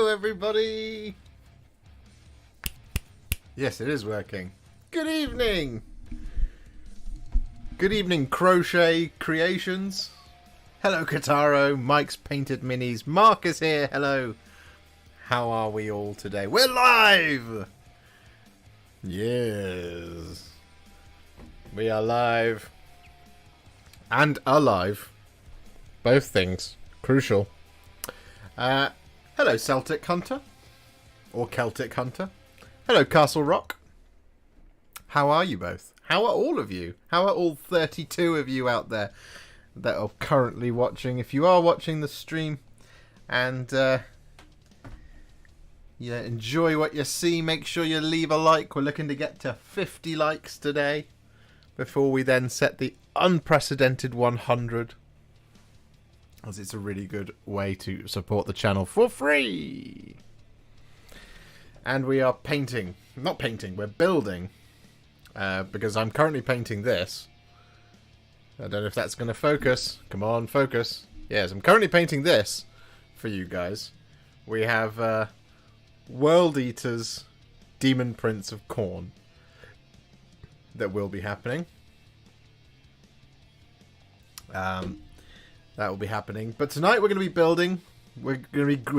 Hello, everybody! Yes, it is working. Good evening! Good evening, Crochet Creations. Hello, Kataro. Mike's Painted Minis. Mark is here. Hello. How are we all today? We're live! Yes. We are live. And alive. Both things. Crucial. Hello, Celtic Hunter. Or Celtic Hunter. Hello, Castle Rock. How are you both? How are all of you? How are all 32 of you out there that are currently watching? If you are watching the stream and you enjoy what you see, make sure you leave a like. We're looking to get to 50 likes today before we then set the unprecedented 100. As it's a really good way to support the channel for free. And we are painting. Not painting, we're building. Because I'm currently painting this. I don't know if that's going to focus. Come on, focus. Yes, I'm currently painting this for you guys. We have World Eater's Demon Prince of Khorne that will be happening. That will be happening. But tonight we're going to be building. We're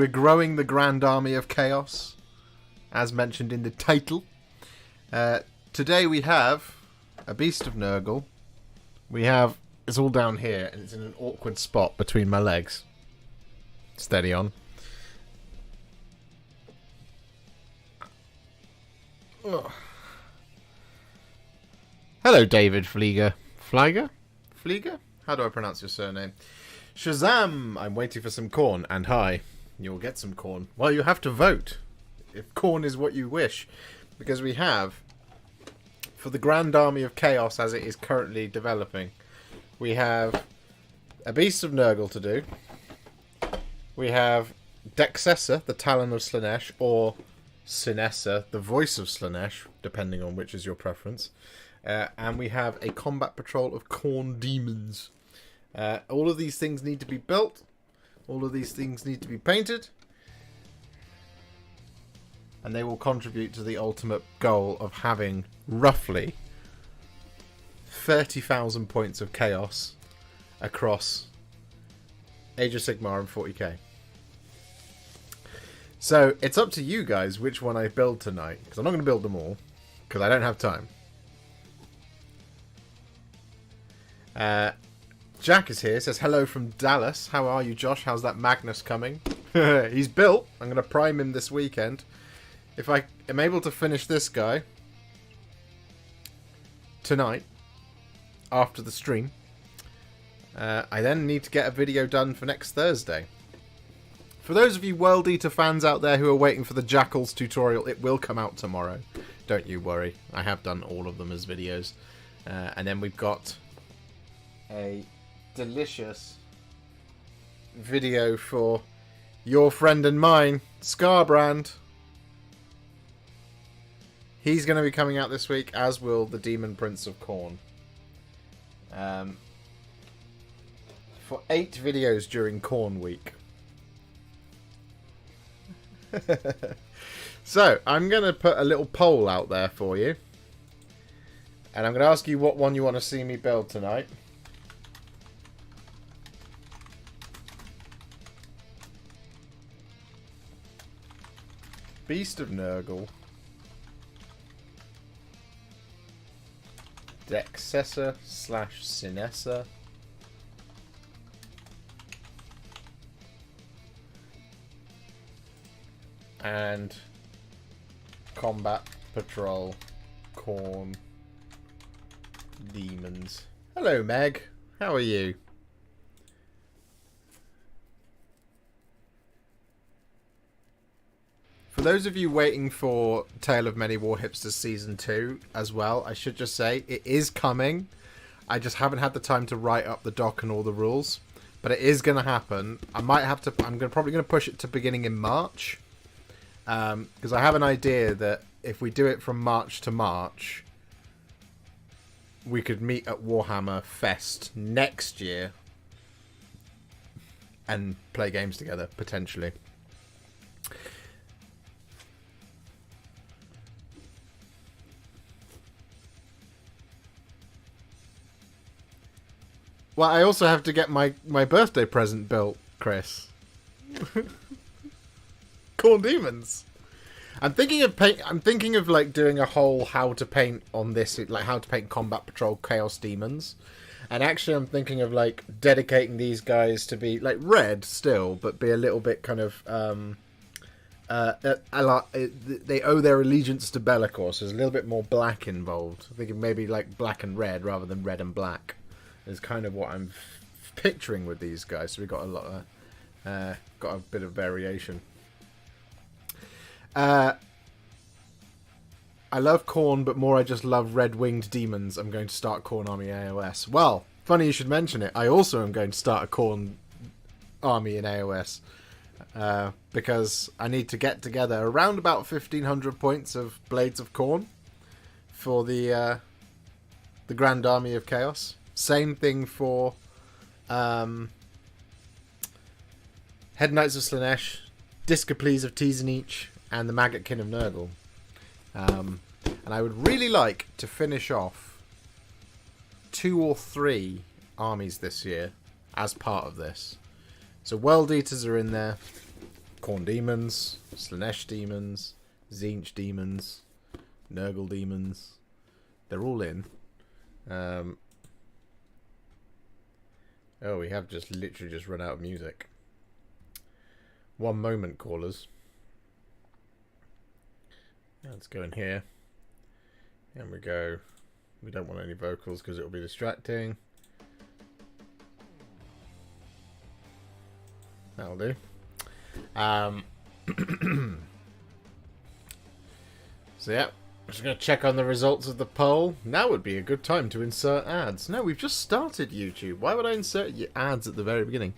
growing the Grand Army of Chaos, as mentioned in the title. Today we have a Beast of Nurgle. It's all down here, and it's in an awkward spot between my legs. Steady on. Ugh. Hello, David Flieger. Flieger? How do I pronounce your surname? Shazam! I'm waiting for some corn. And hi, you'll get some corn. Well, you have to vote if corn is what you wish. Because we have, for the Grand Army of Chaos as it is currently developing, we have a Beast of Nurgle to do. We have Dexcessa, the Talon of Slaanesh, or Synessa, the Voice of Slaanesh, depending on which is your preference. And we have a Combat Patrol of Khorne Demons. All of these things need to be built. All of these things need to be painted. And they will contribute to the ultimate goal of having roughly 30,000 points of chaos across Age of Sigmar and 40k. So it's up to you guys which one I build tonight. Because I'm not going to build them all. Because I don't have time. Jack is here, says hello from Dallas. How are you, Josh? How's that Magnus coming? He's built. I'm going to prime him this weekend. If I am able to finish this guy tonight, after the stream, I then need to get a video done for next Thursday. For those of you World Eater fans out there who are waiting for the Jackals tutorial, it will come out tomorrow. Don't you worry. I have done all of them as videos. And then we've got a delicious video for your friend and mine, Scarbrand. He's going to be coming out this week, as will the Demon Prince of Khorne. For 8 videos during Khorne Week. So, I'm going to put a little poll out there for you. And I'm going to ask you what one you want to see me build tonight. Beast of Nurgle. Dexessa / Synessa. And Combat Patrol Khorne Demons. Hello, Meg. How are you? For those of you waiting for Tale of Many Warhipsters Season 2 as well, I should just say, it is coming. I just haven't had the time to write up the doc and all the rules. But it is going to happen. I'm probably going to push it to beginning in March. Because I have an idea that if we do it from March to March, we could meet at Warhammer Fest next year and play games together, potentially. Well, I also have to get my birthday present built, Chris. Khorne Daemons. I'm thinking of like doing a whole how to paint on this, like how to paint Combat Patrol Chaos Demons. And actually, I'm thinking of like dedicating these guys to be like red still, but be a little bit kind of they owe their allegiance to Be'lakor, so there's a little bit more black involved. I'm thinking maybe like black and red rather than red and black is kind of what I'm picturing with these guys. So we got a lot of got a bit of variation. I love Khorne, but more I just love red-winged demons. I'm going to start Khorne Army AOS. Well, funny you should mention it. I also am going to start a Khorne Army in AOS. Because I need to get together around about 1,500 points of Blades of Khorne for the Grand Army of Chaos. Same thing for Head Knights of Slaanesh, Disciples of Teazenich, and the Maggotkin of Nurgle. And I would really like to finish off 2 or 3 armies this year as part of this. So World Eaters are in there, Khorne Demons, Slaanesh Demons, Tzeentch Demons, Nurgle Demons. They're all in. Oh, we have just literally just run out of music. One moment, callers. Let's go in here. And we go. We don't want any vocals because it will be distracting. That'll do. So yeah, I'm just going to check on the results of the poll. Now would be a good time to insert ads. No, we've just started YouTube. Why would I insert ads at the very beginning?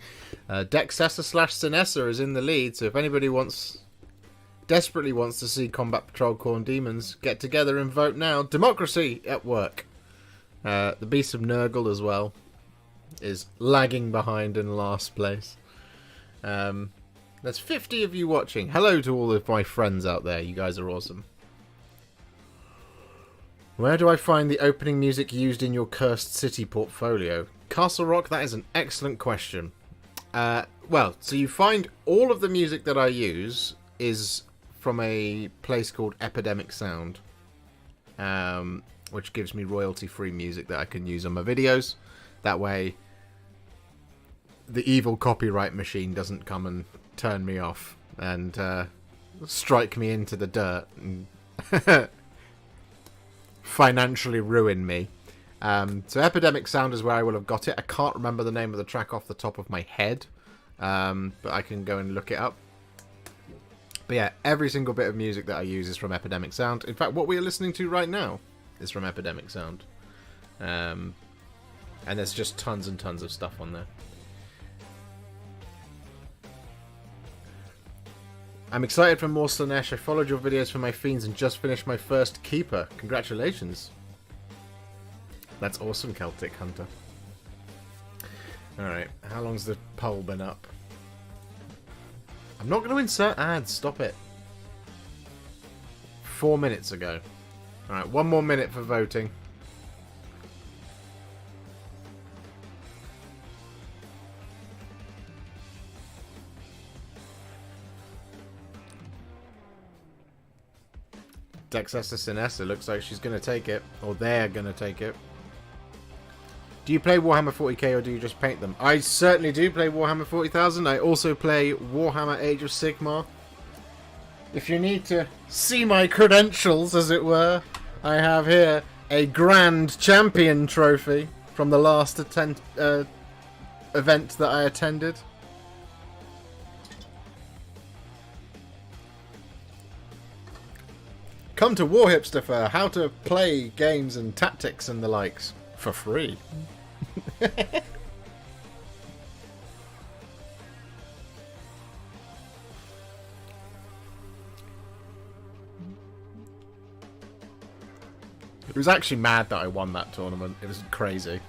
Dexcessa / Synessa is in the lead, so if anybody desperately wants to see Combat Patrol Khorne Daemons, get together and vote now. Democracy at work. The Beast of Nurgle as well is lagging behind in last place. There's 50 of you watching. Hello to all of my friends out there. You guys are awesome. Where do I find the opening music used in your Cursed City portfolio? Castle Rock, that is an excellent question. Well, so you find all of the music that I use is from a place called Epidemic Sound, which gives me royalty-free music that I can use on my videos. That way, the evil copyright machine doesn't come and turn me off and strike me into the dirt and financially ruin me. So Epidemic Sound is where I will have got it. I can't remember the name of the track off the top of my head, but I can go and look it up. But yeah, every single bit of music that I use is from Epidemic Sound. In fact, what we are listening to right now is from Epidemic Sound. And there's just tons and tons of stuff on there. I'm excited for more Slaanesh. I followed your videos for my Fiends and just finished my first Keeper. Congratulations. That's awesome, Celtic Hunter. Alright, how long's the poll been up? I'm not going to insert ads, stop it. 4 minutes ago. Alright, 1 more minute for voting. Dexessa Synessa looks like she's going to take it. Or they're going to take it. Do you play Warhammer 40k or do you just paint them? I certainly do play Warhammer 40,000. I also play Warhammer Age of Sigmar. If you need to see my credentials, as it were, I have here a Grand Champion trophy from the last event that I attended. Come to Warhipster for how to play games and tactics and the likes for free. It was actually mad that I won that tournament. It was crazy.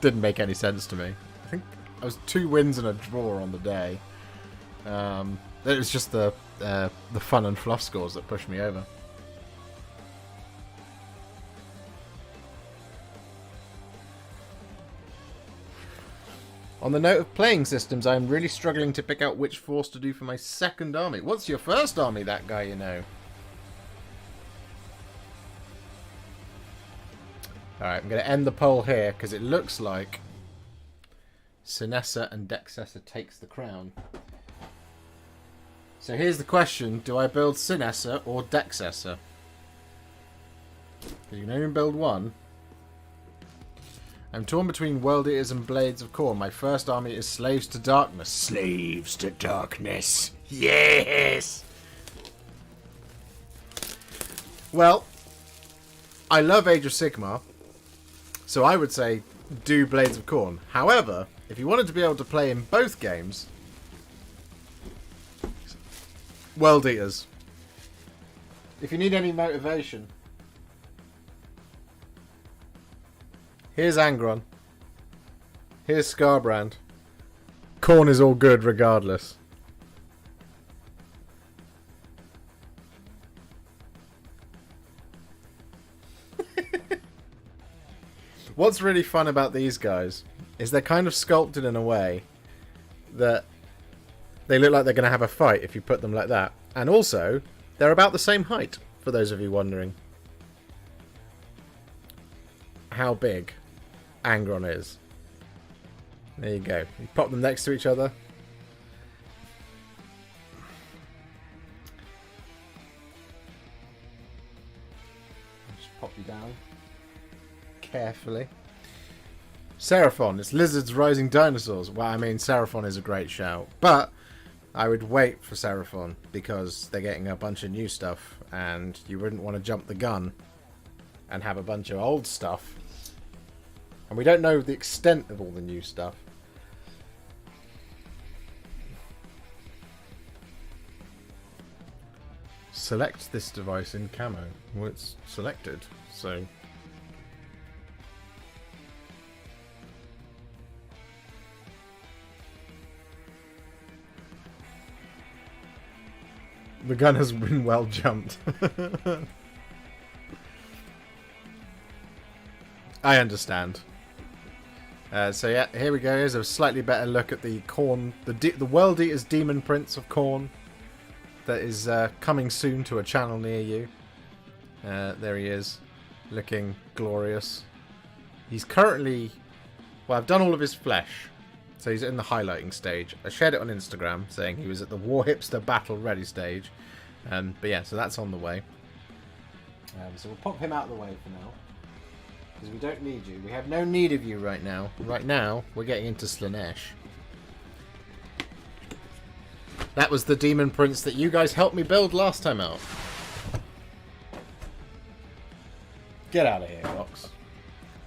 Didn't make any sense to me. I think I was 2 wins and a draw on the day. It was just the fun and fluff scores that pushed me over. On the note of playing systems, I am really struggling to pick out which force to do for my second army. What's your first army, that guy you know? Alright, I'm going to end the poll here, because it looks like Synessa and Dexessa takes the crown. So here's the question, do I build Synessa or Dexessa? Because you can only build one. I'm torn between World Eaters and Blades of Khorne. My first army is Slaves to Darkness. Slaves to Darkness. Yes! Well, I love Age of Sigmar, so I would say do Blades of Khorne. However, if you wanted to be able to play in both games, World Eaters. If you need any motivation, here's Angron. Here's Scarbrand. Khorne is all good regardless. What's really fun about these guys is they're kind of sculpted in a way that they look like they're going to have a fight if you put them like that. And also, they're about the same height, for those of you wondering how big Angron is. There you go. You pop them next to each other. Just pop you down carefully. Seraphon. It's Lizards Rising Dinosaurs. Well, I mean, Seraphon is a great shout. But I would wait for Seraphon because they're getting a bunch of new stuff and you wouldn't want to jump the gun and have a bunch of old stuff. And we don't know the extent of all the new stuff. Select this device in camo. Well, it's selected, so... The gun has been well jumped. I understand. So yeah, here we go. Here's a slightly better look at the Khorne, the World Eater's Demon Prince of Khorne, that is coming soon to a channel near you. There he is, looking glorious. He's currently, well, I've done all of his flesh, so he's in the highlighting stage. I shared it on Instagram saying he was at the Warhipster battle ready stage, but yeah, so that's on the way. So we'll pop him out of the way for now. Because we don't need you. We have no need of you right now. Right now, we're getting into Slaanesh. That was the Demon Prince that you guys helped me build last time out. Get out of here, Box.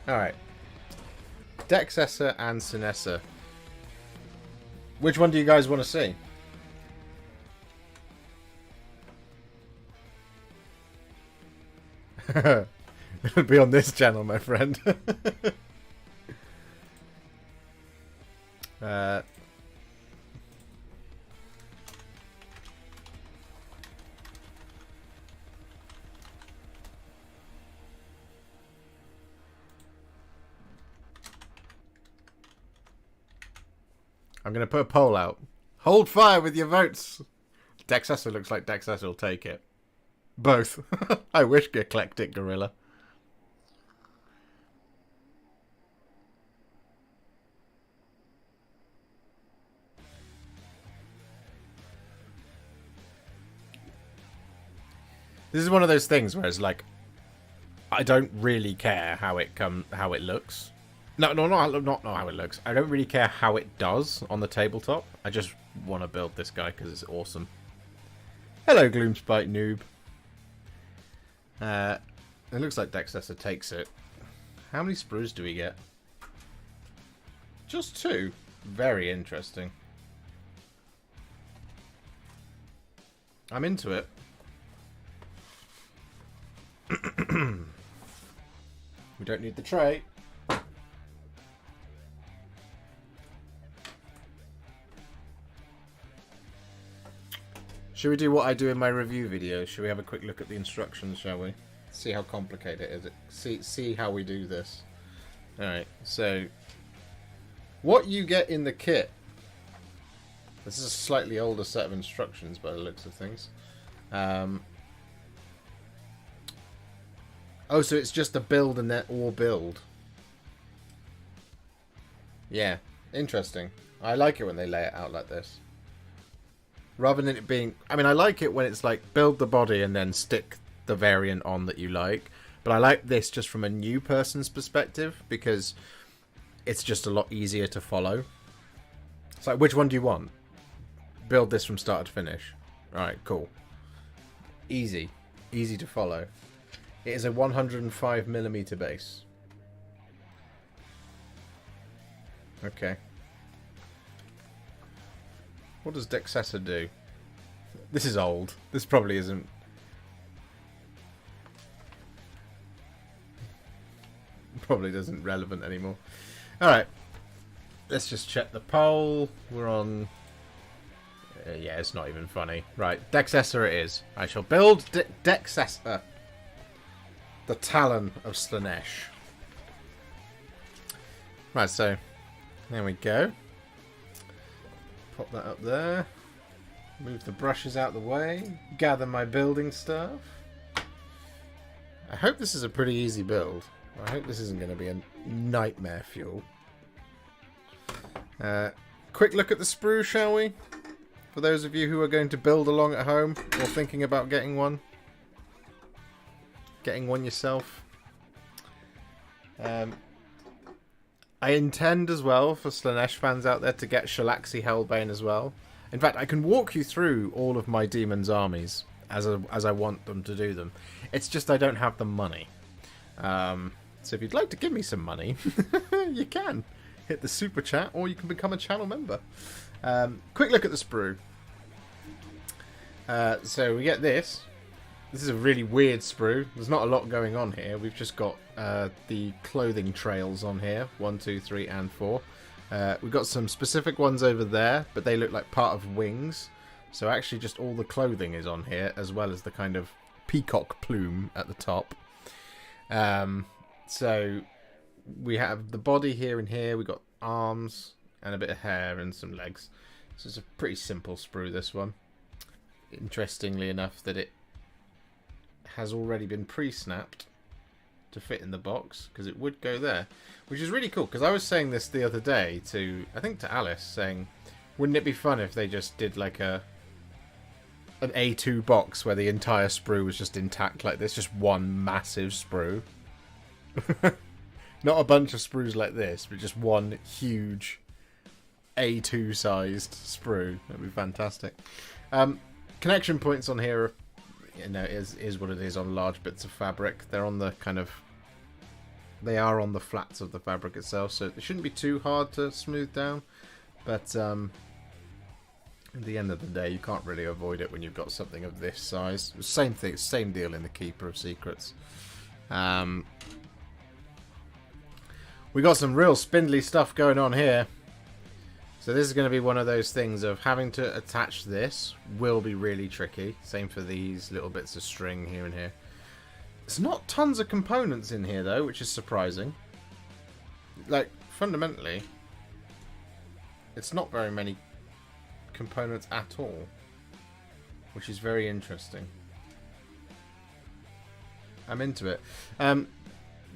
Alright. Dexessa and Synessa. Which one do you guys want to see? It'll be on this channel, my friend. I'm going to put a poll out. Hold fire with your votes. Dexessa looks like Dexessa will take it. Both. I wish, Eclectic Gorilla. This is one of those things where it's like, I don't really care how it looks. No, not how it looks. I don't really care how it does on the tabletop. I just want to build this guy because it's awesome. Hello, Gloomspite Noob. It looks like Dexessa takes it. How many sprues do we get? Just 2. Very interesting. I'm into it. We don't need the tray. Should we do what I do in my review videos? Should we have a quick look at the instructions, shall we? See how complicated it is. See how we do this. Alright, so What you get in the kit. This is a slightly older set of instructions by the looks of things. Oh, so it's just a build and then or build. Yeah, interesting. I like it when they lay it out like this. Rather than it being... I mean, I like it when it's like, build the body and then stick the variant on that you like. But I like this just from a new person's perspective, because it's just a lot easier to follow. It's like, which one do you want? Build this from start to finish. Alright, cool. Easy. Easy to follow. It is a 105mm base. Okay. What does Dexessa do? This is old. This probably isn't... Probably isn't relevant anymore. Alright. Let's just check the poll. We're on... yeah, it's not even funny. Right, Dexessa it is. I shall build Dexessa. The Talon of Slaanesh. Right, so... there we go. Pop that up there. Move the brushes out the way. Gather my building stuff. I hope this is a pretty easy build. I hope this isn't going to be a nightmare fuel. Quick look at the sprue, shall we? For those of you who are going to build along at home or thinking about getting one. Getting one yourself. I intend as well for Slaanesh fans out there to get Shalaxi Hellbane as well. In fact, I can walk you through all of my demons armies as I want them to do them. It's just I don't have the money. So if you'd like to give me some money, you can. Hit the super chat or you can become a channel member. Quick look at the sprue. So we get this. This is a really weird sprue. There's not a lot going on here. We've just got the clothing trails on here. 1, 2, 3, and 4. We've got some specific ones over there, but they look like part of wings. So actually just all the clothing is on here, as well as the kind of peacock plume at the top. So we have the body here and here. We've got arms and a bit of hair and some legs. So it's a pretty simple sprue, this one. Interestingly enough that it has already been pre-snapped to fit in the box, because it would go there, which is really cool, because I was saying this the other day to, I think to Alice, saying, wouldn't it be fun if they just did like an A2 box where the entire sprue was just intact like this, just one massive sprue. Not a bunch of sprues like this, but just one huge A2 sized sprue. That'd be fantastic. Connection points on here are, you know, is what it is on large bits of fabric. They're on the kind of... they are on the flats of the fabric itself, so it shouldn't be too hard to smooth down. But at the end of the day, you can't really avoid it when you've got something of this size. Same thing, same deal in the Keeper of Secrets. We got some real spindly stuff going on here. So this is going to be one of those things of having to attach this will be really tricky. Same for these little bits of string here and here. There's not tons of components in here though, which is surprising. Like, fundamentally, it's not very many components at all, which is very interesting. I'm into it.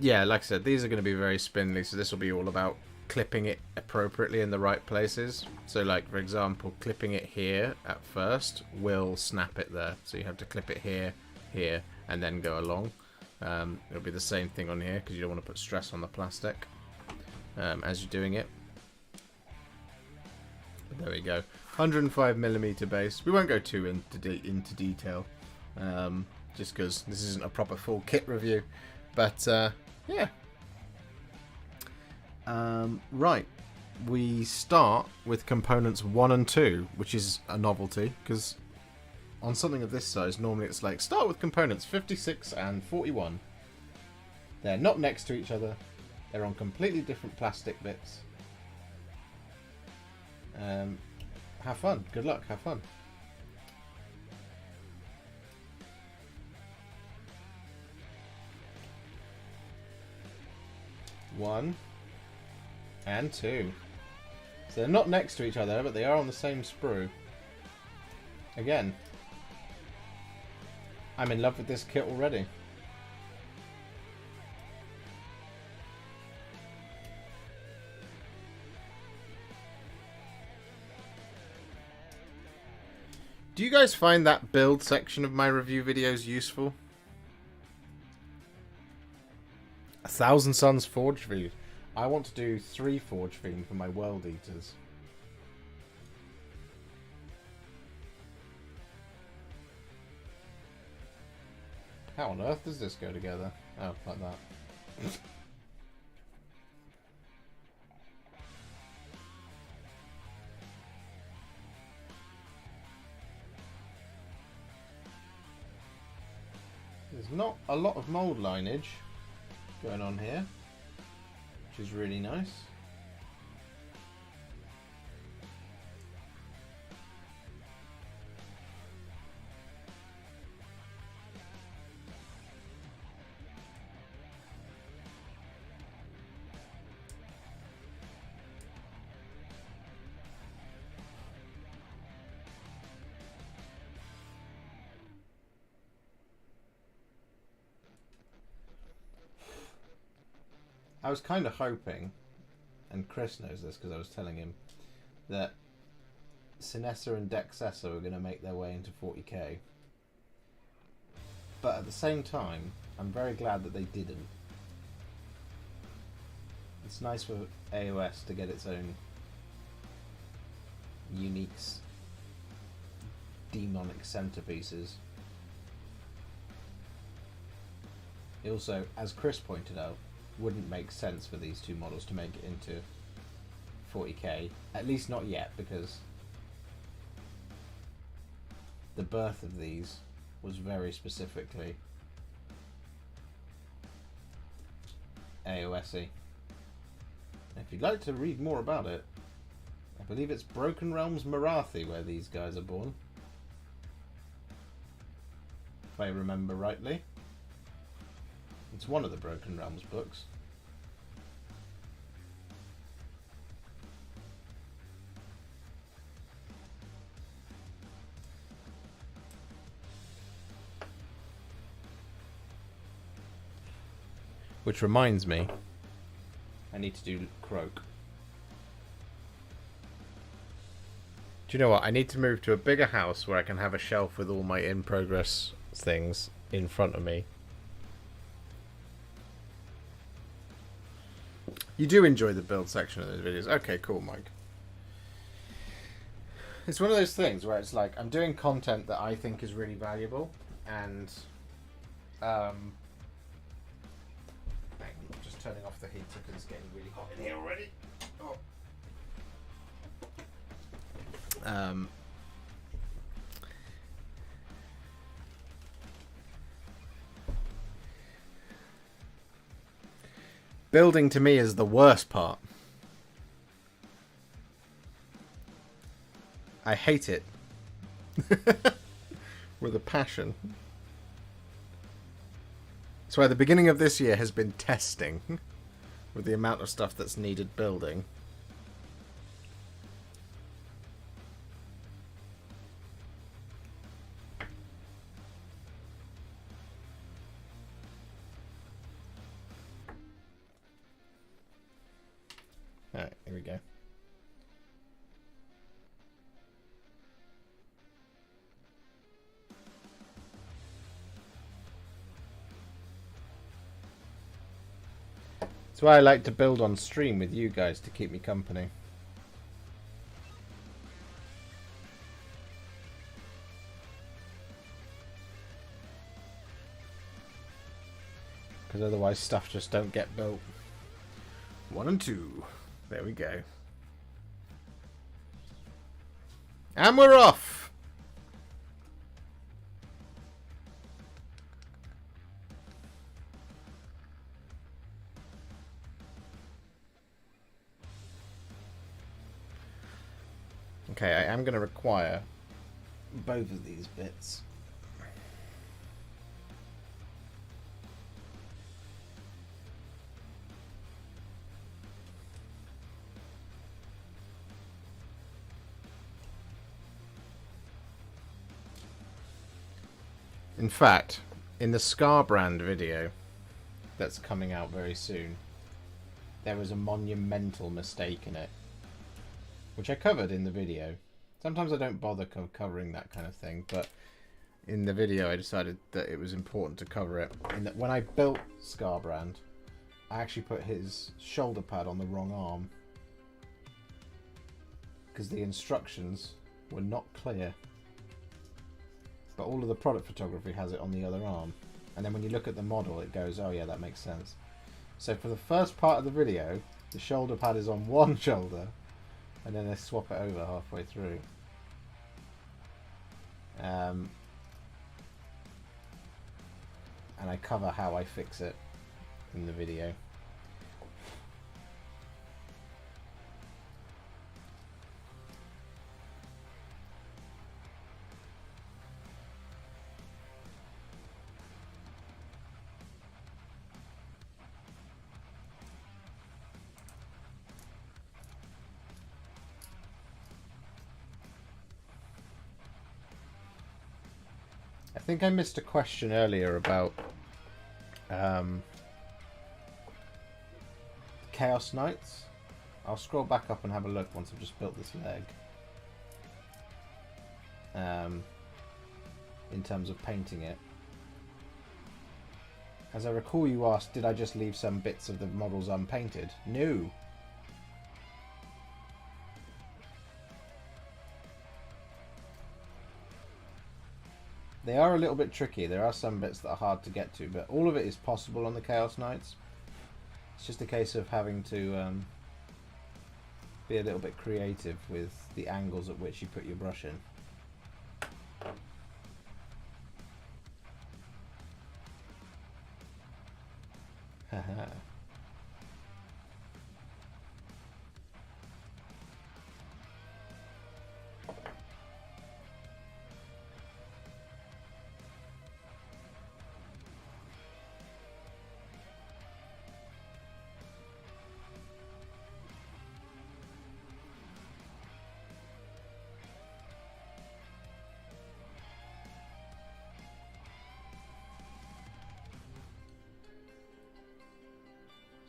Yeah, like I said, these are going to be very spindly, so this will be all about clipping it appropriately in the right places. So like, for example, clipping it here at first will snap it there. So you have to clip it here, here, and then go along. It'll be the same thing on here, because you don't want to put stress on the plastic as you're doing it. But there we go. 105mm base. We won't go too into detail, just because this isn't a proper full kit review. But yeah. Right, we start with components 1 and 2, which is a novelty, because on something of this size, normally it's like, start with components 56 and 41. They're not next to each other, they're on completely different plastic bits. Have fun, good luck, have fun. One and 2. So they're not next to each other, but they are on the same sprue. Again, I'm in love with this kit already. Do you guys find that build section of my review videos useful? 1,000 Suns Forge Theme. I want to do 3 Forge Theme for my World Eaters. How on earth does this go together? Oh, like that. There's not a lot of mould lineage going on here, which is really nice. I was kind of hoping, and Chris knows this because I was telling him, that Synessa and Dexessa were going to make their way into 40k. But at the same time, I'm very glad that they didn't. It's nice for AOS to get its own unique demonic centerpieces. It also, as Chris pointed out, wouldn't make sense for these two models to make it into 40k, at least not yet, because the birth of these was very specifically AOS-y. If you'd like to read more about it, I believe it's Broken Realms Marathi where these guys are born, if I remember rightly. It's one of the Broken Realms books. Which reminds me, I need to do Croak. Do you know what? I need to move to a bigger house where I can have a shelf with all my in-progress things in front of me. You do enjoy the build section of those videos. Okay, cool, Mike. It's one of those things where it's like, I'm doing content that I think is really valuable, and I'm just turning off the heater because it's getting really hot in here already. Oh. Building to me is the worst part. I hate it. With a passion. That's why the beginning of this year has been testing with the amount of stuff that's needed building. Alright, here we go. That's why I like to build on stream with you guys, to keep me company. Because otherwise stuff just don't get built. 1 and 2. There we go. And we're off! Okay, I am going to require both of these bits. In fact, in the Scarbrand video that's coming out very soon, there was a monumental mistake in it, which I covered in the video. Sometimes I don't bother covering that kind of thing, but in the video I decided that it was important to cover it. In that when I built Scarbrand, I actually put his shoulder pad on the wrong arm because the instructions were not clear. But all of the product photography has it on the other arm. And then when you look at the model, it goes, oh yeah, that makes sense. So for the first part of the video, the shoulder pad is on one shoulder, and then they swap it over halfway through. And I cover how I fix it in the video. I think I missed a question earlier about Chaos Knights. I'll scroll back up and have a look once I've just built this leg. In terms of painting it. As I recall, you asked, did I just leave some bits of the models unpainted? No. They are a little bit tricky. There are some bits that are hard to get to, but all of it is possible on the Chaos Knights. It's just a case of having to be a little bit creative with the angles at which you put your brush in. Haha.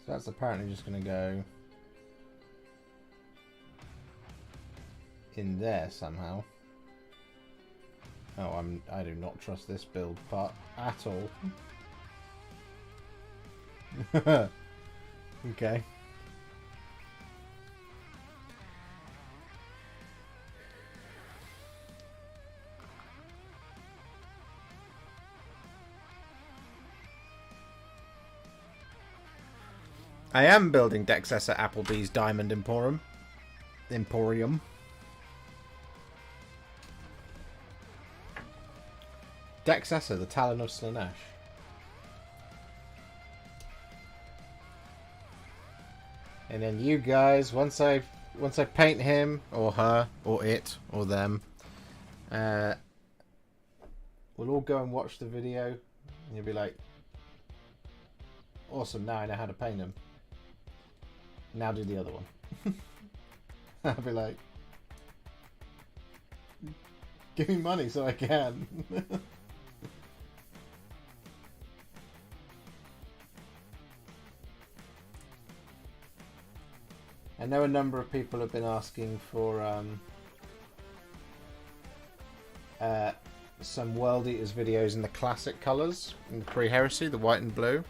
So that's apparently just going to go in there somehow. Oh, I do not trust this build part at all. Okay. I am building Dexessa Applebee's Diamond Emporium. Dexessa, the Talon of Slaanesh. And then you guys, once I paint him or her or it or them, we'll all go and watch the video, and you'll be like, awesome! Now I know how to paint him. Now do the other one. I'll be like, give me money so I can. I know a number of people have been asking for some World Eaters videos in the classic colours, in pre-heresy, the white and blue.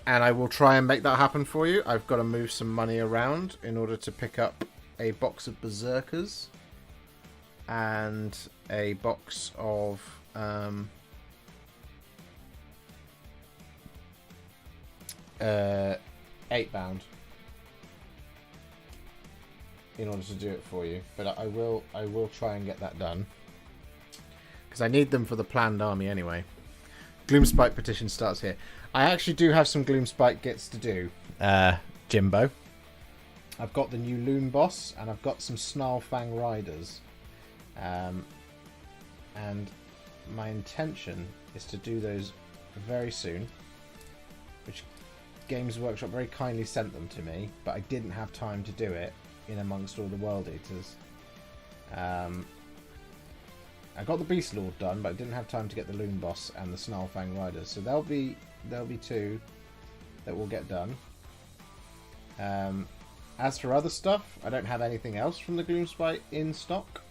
And I will try and make that happen for you. I've got to move some money around in order to pick up a box of Berserkers and a box of 8-bound in order to do it for you. But I will try and get that done because I need them for the planned army anyway. Gloomspike petition starts here. I actually do have some Gloomspike gets to do, Jimbo. I've got the new Loon Boss, and I've got some Snarlfang Riders. And my intention is to do those very soon, which Games Workshop very kindly sent them to me, but I didn't have time to do it in amongst all the World Eaters. I got the Beast Lord done, but I didn't have time to get the Loon Boss and the Snarlfang Riders. So there'll be 2 that will get done. As for other stuff, I don't have anything else from the Gloomspite in stock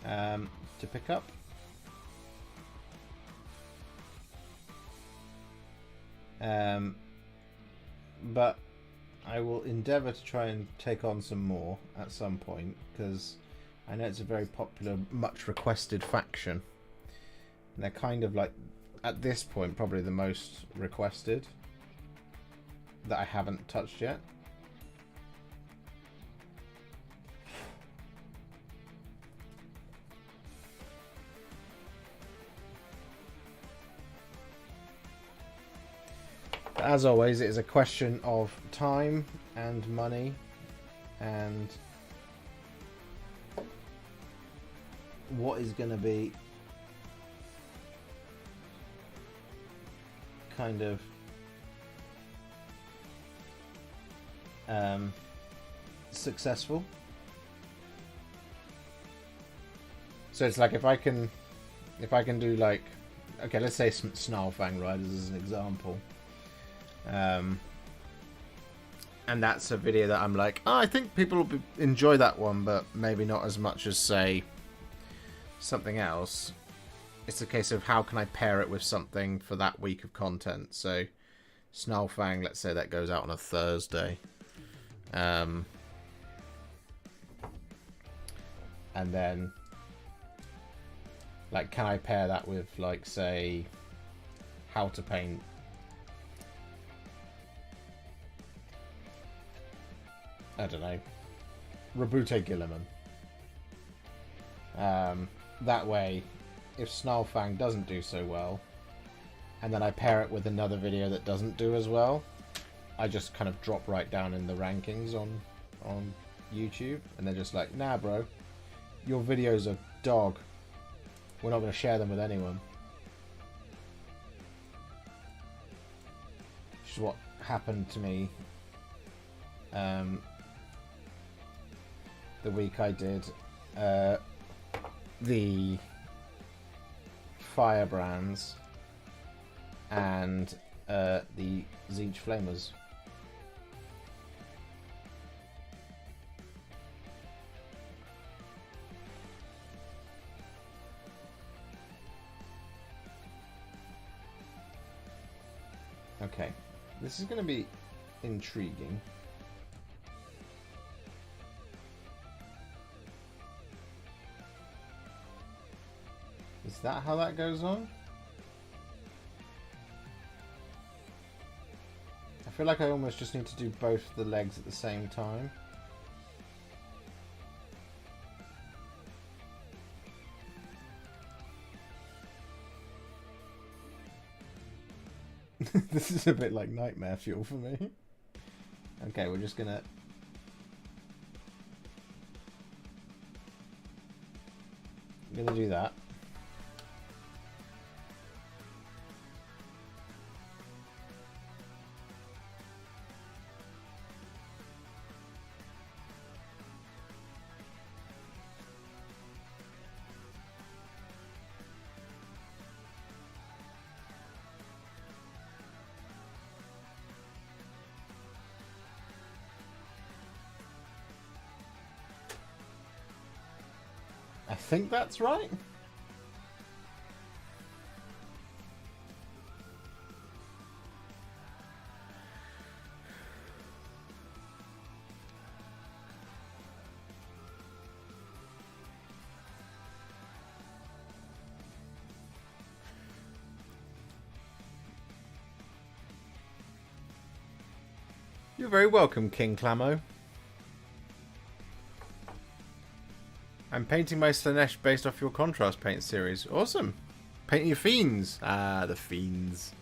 to pick up. But I will endeavour to try and take on some more at some point, because I know it's a very popular, much requested faction. And they're kind of like, at this point, probably the most requested that I haven't touched yet. As always, it is a question of time and money and what is going to be kind of successful. So it's like if I can do like, okay, let's say Snarlfang Riders as an example. And that's a video that I'm like, oh, I think people will enjoy that one, but maybe not as much as, say, something else. It's a case of how can I pair it with something for that week of content. So, Snarlfang, let's say that goes out on a Thursday. And then, like, can I pair that with, like, say, how to paint I don't know, Rabute Gilliman. That way, if Snarlfang doesn't do so well, and then I pair it with another video that doesn't do as well, I just kind of drop right down in the rankings on YouTube, and they're just like, nah bro, your videos are dog. We're not going to share them with anyone. Which is what happened to me the week I did the Firebrands and the Zinch Flamers. Okay, this is going to be intriguing. Is that how that goes on? I feel like I almost just need to do both the legs at the same time. This is a bit like nightmare fuel for me. Okay, we're just gonna... I'm gonna do that. I think that's right. You're very welcome, King Clamo. I'm painting my Slaanesh based off your contrast paint series. Awesome. Painting your fiends. Ah, the fiends.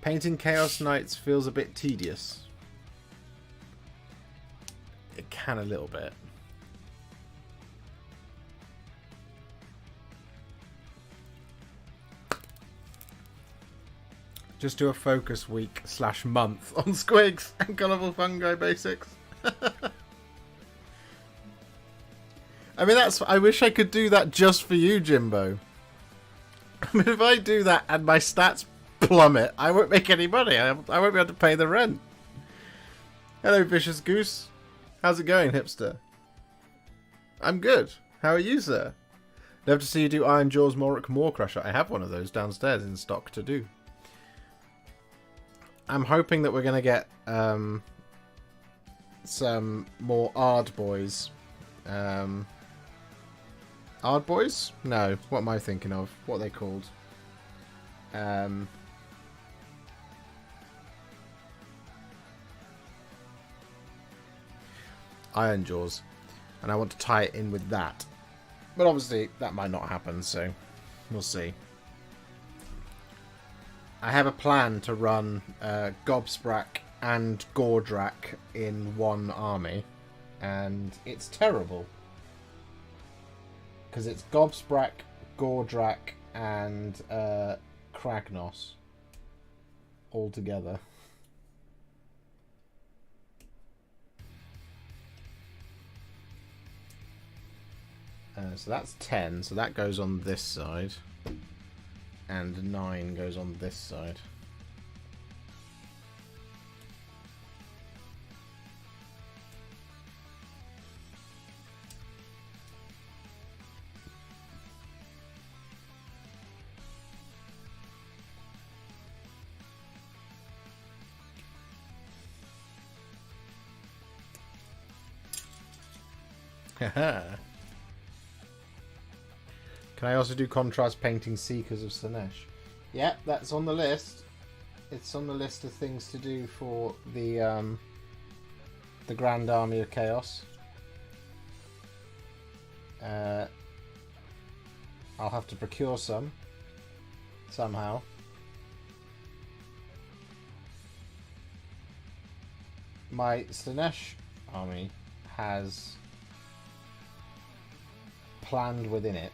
Painting Chaos Knights feels a bit tedious. It can a little bit. Just do a focus week / month on squigs and colourful fungi basics. I mean, I wish I could do that just for you, Jimbo. I mean, if I do that and my stats plummet, I won't make any money. I won't be able to pay the rent. Hello, Vicious Goose. How's it going, hipster? I'm good. How are you, sir? Love to see you do Iron Jaws Morrick Maw Crusher. I have one of those downstairs in stock to do. I'm hoping that we're going to get some more Ard Boys. Ard Boys? No. What am I thinking of? What are they called? Iron Jaws. And I want to tie it in with that. But obviously, that might not happen, so we'll see. I have a plan to run Gobsprak and Gordrak in one army. And it's terrible. Because it's Gobsprak, Gordrak, and Kragnos all together. So that's 10, so that goes on this side. And 9 goes on this side. Haha. Can I also do contrast painting Seekers of Slaanesh? Yeah, that's on the list. It's on the list of things to do for the Grand Army of Chaos. I'll have to procure some somehow. My Slaanesh army has planned within it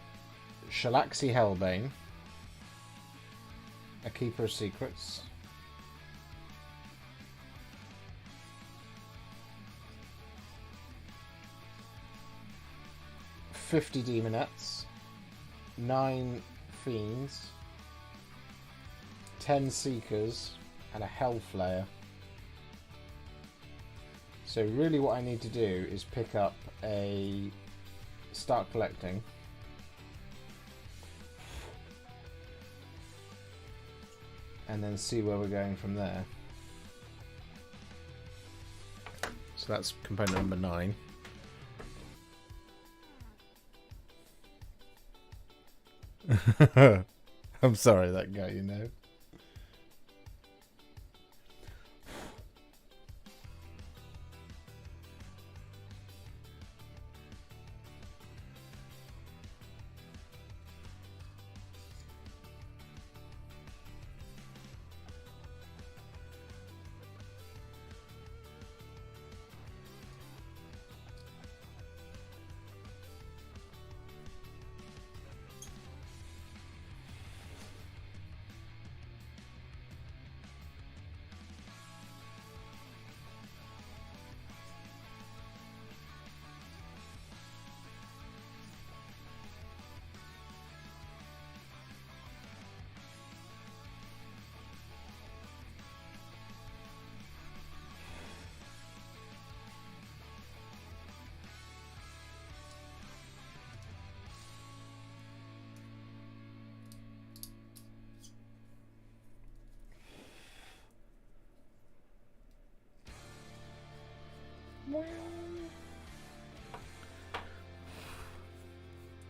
Shalaxi Hellbane, a Keeper of Secrets, "50 Demonettes, 9 Fiends, 10 Seekers, and a Hellflayer. So really what I need to do is pick up start collecting. And then see where we're going from there. So that's component number 9. I'm sorry, that guy, you know.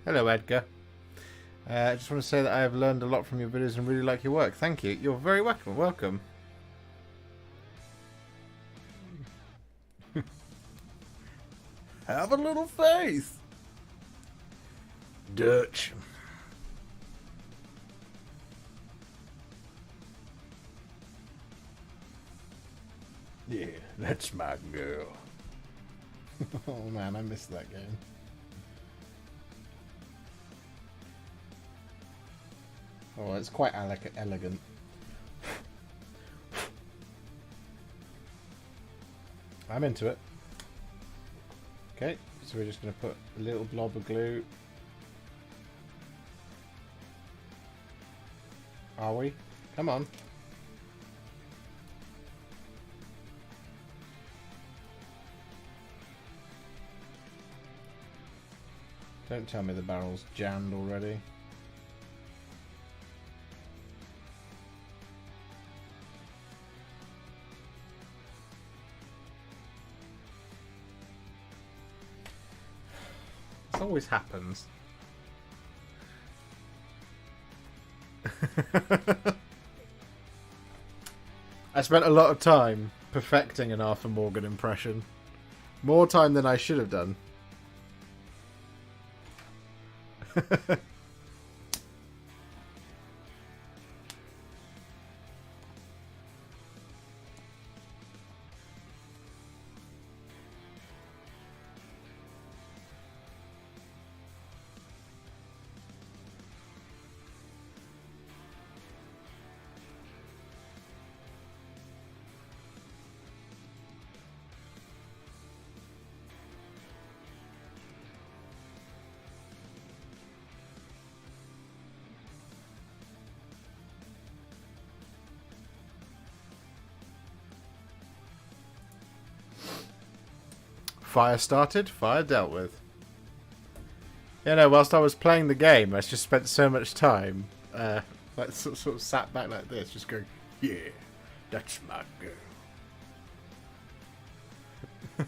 Hello, Edgar. I just want to say that I have learned a lot from your videos and really like your work. Thank you. You're very welcome. Welcome. Have a little faith. Dutch. Yeah, that's my girl. Oh man, I missed that game. Oh, it's quite elegant. I'm into it. Okay, so we're just going to put a little blob of glue. Are we? Come on. Don't tell me the barrel's jammed already. This always happens. I spent a lot of time perfecting an Arthur Morgan impression. More time than I should have done. Fire started, fire dealt with. You know, whilst I was playing the game, I just spent so much time, like sort of sat back like this, just going, yeah, that's my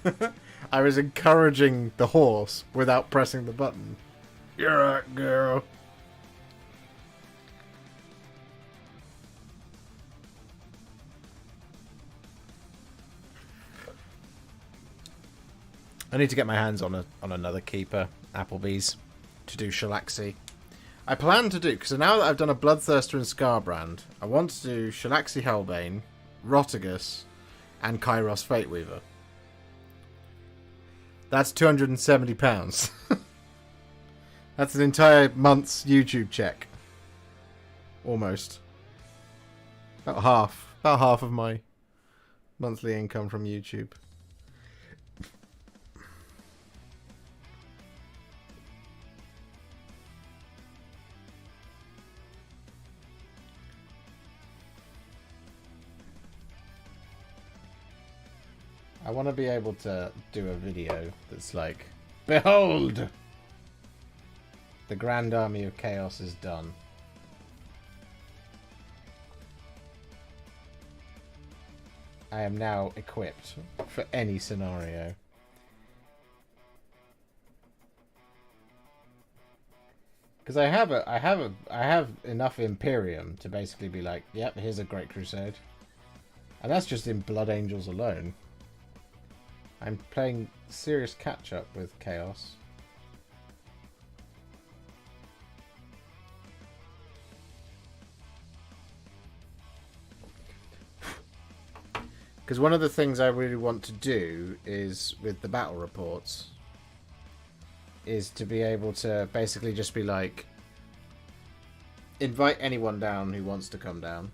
girl. I was encouraging the horse without pressing the button. You're right, girl. I need to get my hands on another keeper, Applebee's, to do Shalaxi. I plan to do, because now that I've done a Bloodthirster and Scarbrand, I want to do Shalaxi Hellbane, Rotigus, and Kairos Fateweaver. That's £270. That's an entire month's YouTube check. Almost. About half of my monthly income from YouTube. I want to be able to do a video that's like, behold! The Grand Army of Chaos is done. I am now equipped for any scenario. Because I have enough Imperium to basically be like, yep, here's a Great Crusade. And that's just in Blood Angels alone. I'm playing serious catch-up with Chaos. Because one of the things I really want to do is, with the battle reports, is to be able to basically just be like, invite anyone down who wants to come down.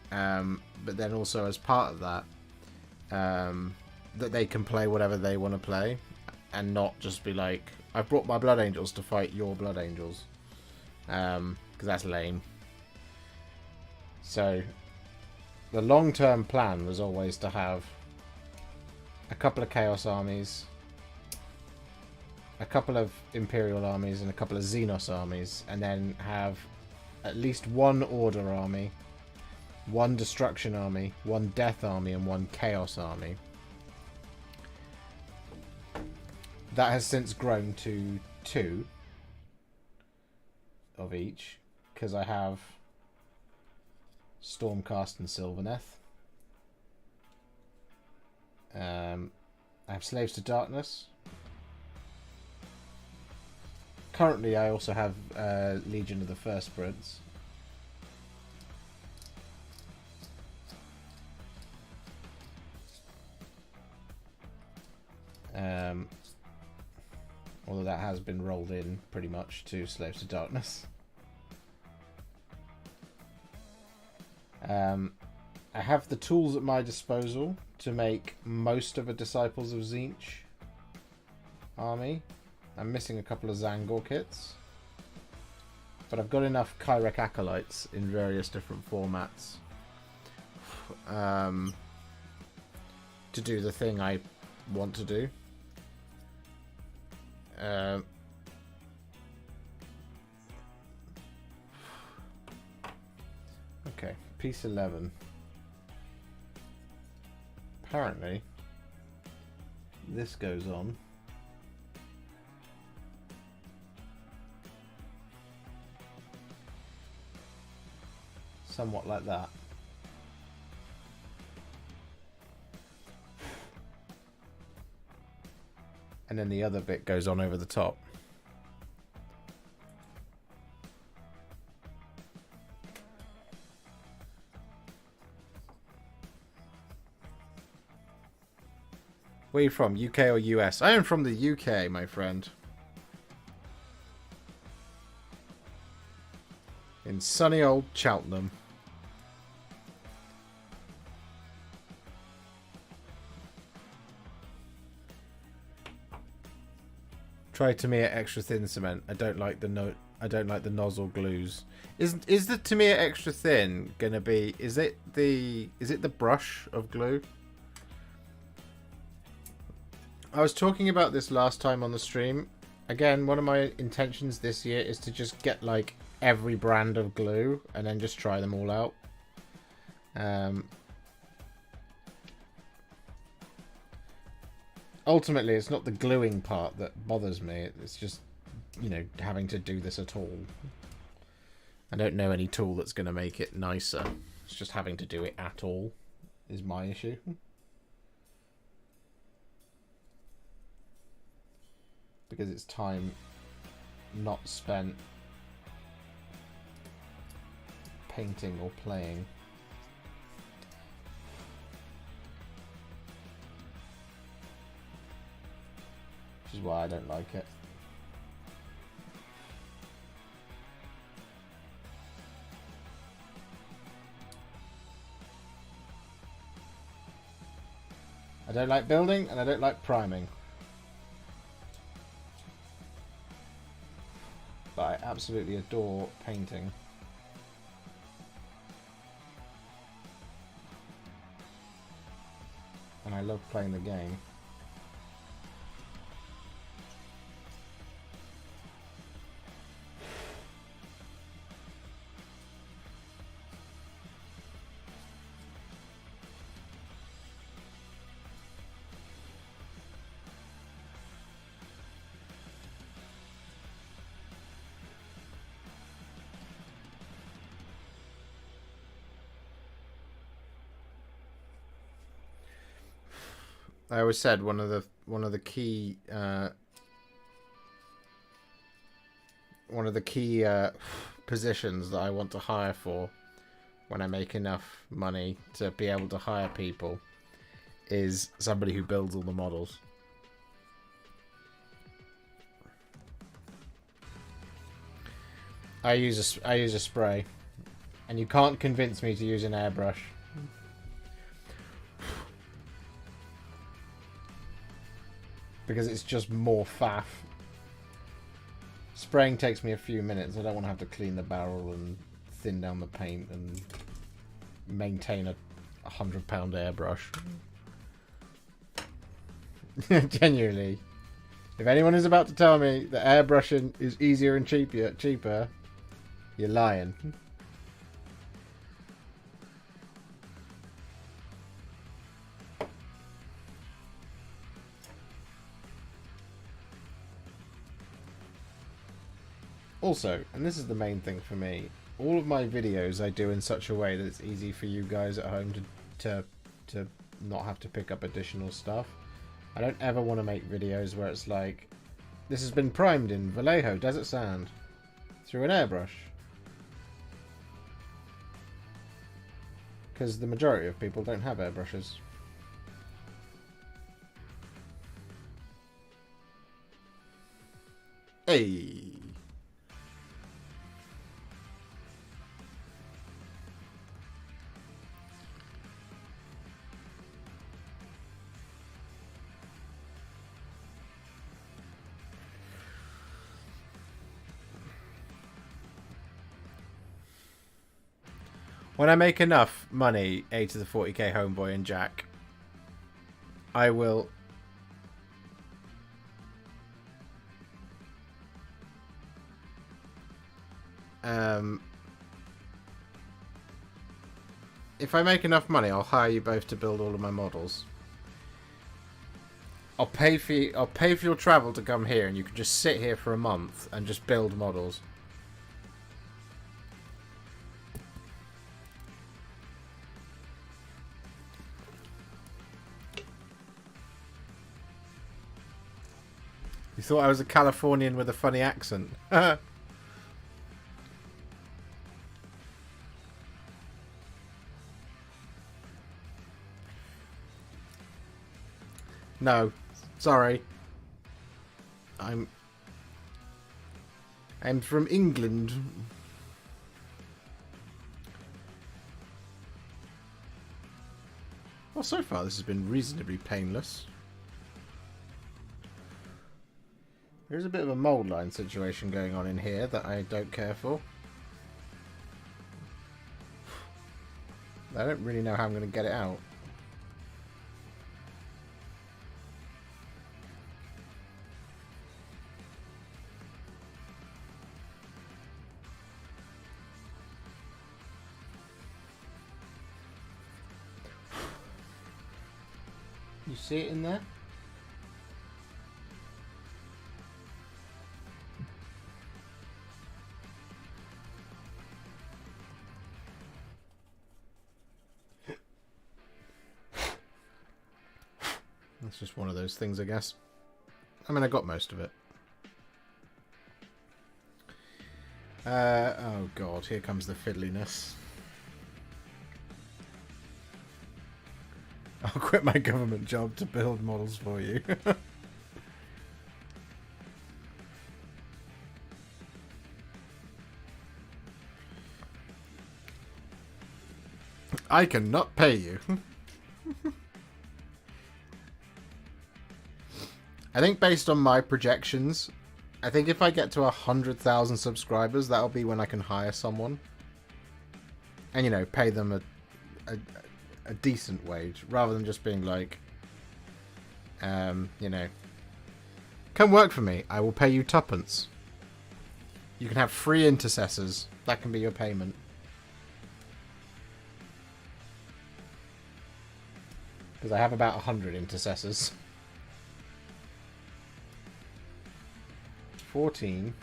But then also as part of that, that they can play whatever they want to play, and not just be like, I've brought my Blood Angels to fight your Blood Angels, because that's lame. So the long-term plan was always to have a couple of Chaos armies, a couple of Imperial armies, and a couple of Xenos armies, and then have at least one Order army, one Destruction army, one Death army, and one Chaos army. That has since grown to 2 of each, because I have Stormcast and Sylvaneth. I have Slaves to Darkness. Currently, I also have Legion of the First Prince. Although that has been rolled in pretty much to Slaves to Darkness. I have the tools at my disposal to make most of a Disciples of Tzeentch. army. I'm missing a couple of Zangor kits. But I've got enough Kyrek Acolytes in various different formats to do the thing I want to do. Okay, piece 11. Apparently, this goes on. Somewhat like that. And then the other bit goes on over the top. Where are you from? UK or US? I am from the UK, my friend. In sunny old Cheltenham. Try Tamiya extra thin cement. I don't like the nozzle glues. Is the Tamiya extra thin gonna be? Is it the brush of glue? I was talking about this last time on the stream. Again, one of my intentions this year is to just get like every brand of glue and then just try them all out. Ultimately, it's not the gluing part that bothers me. It's just, you know, having to do this at all. I don't know any tool that's going to make it nicer. It's just having to do it at all is my issue. Because it's time not spent painting or playing. Which is why I don't like it. I don't like building and I don't like priming. But I absolutely adore painting. And I love playing the game. I always said one of the key positions that I want to hire for when I make enough money to be able to hire people is somebody who builds all the models. I use a spray, and you can't convince me to use an airbrush. Because it's just more faff. Spraying takes me a few minutes. I don't want to have to clean the barrel and thin down the paint and maintain a 100-pound airbrush. Genuinely. If anyone is about to tell me that airbrushing is easier and cheaper, you're lying. Also, and this is the main thing for me, all of my videos I do in such a way that it's easy for you guys at home to not have to pick up additional stuff. I don't ever want to make videos where it's like, this has been primed in Vallejo Desert Sand through an airbrush. Because the majority of people don't have airbrushes. Hey! When I make enough money, A to the 40k homeboy and Jack, I will... if I make enough money, I'll hire you both to build all of my models. I'll pay for your travel to come here, and you can just sit here for a month and just build models. You thought I was a Californian with a funny accent. No, sorry. I'm from England. Well, so far this has been reasonably painless. There's a bit of a mold line situation going on in here that I don't care for. I don't really know how I'm going to get it out. You see it in there? That's just one of those things, I guess. I mean, I got most of it. Oh god, here comes the fiddliness. I'll quit my government job to build models for you. I cannot pay you. I think based on my projections, I think if I get to 100,000 subscribers, that'll be when I can hire someone. And, you know, pay them a decent wage, rather than just being like, you know, come work for me, I will pay you tuppence. You can have free intercessors. That can be your payment. Because I have about 100 intercessors. 14.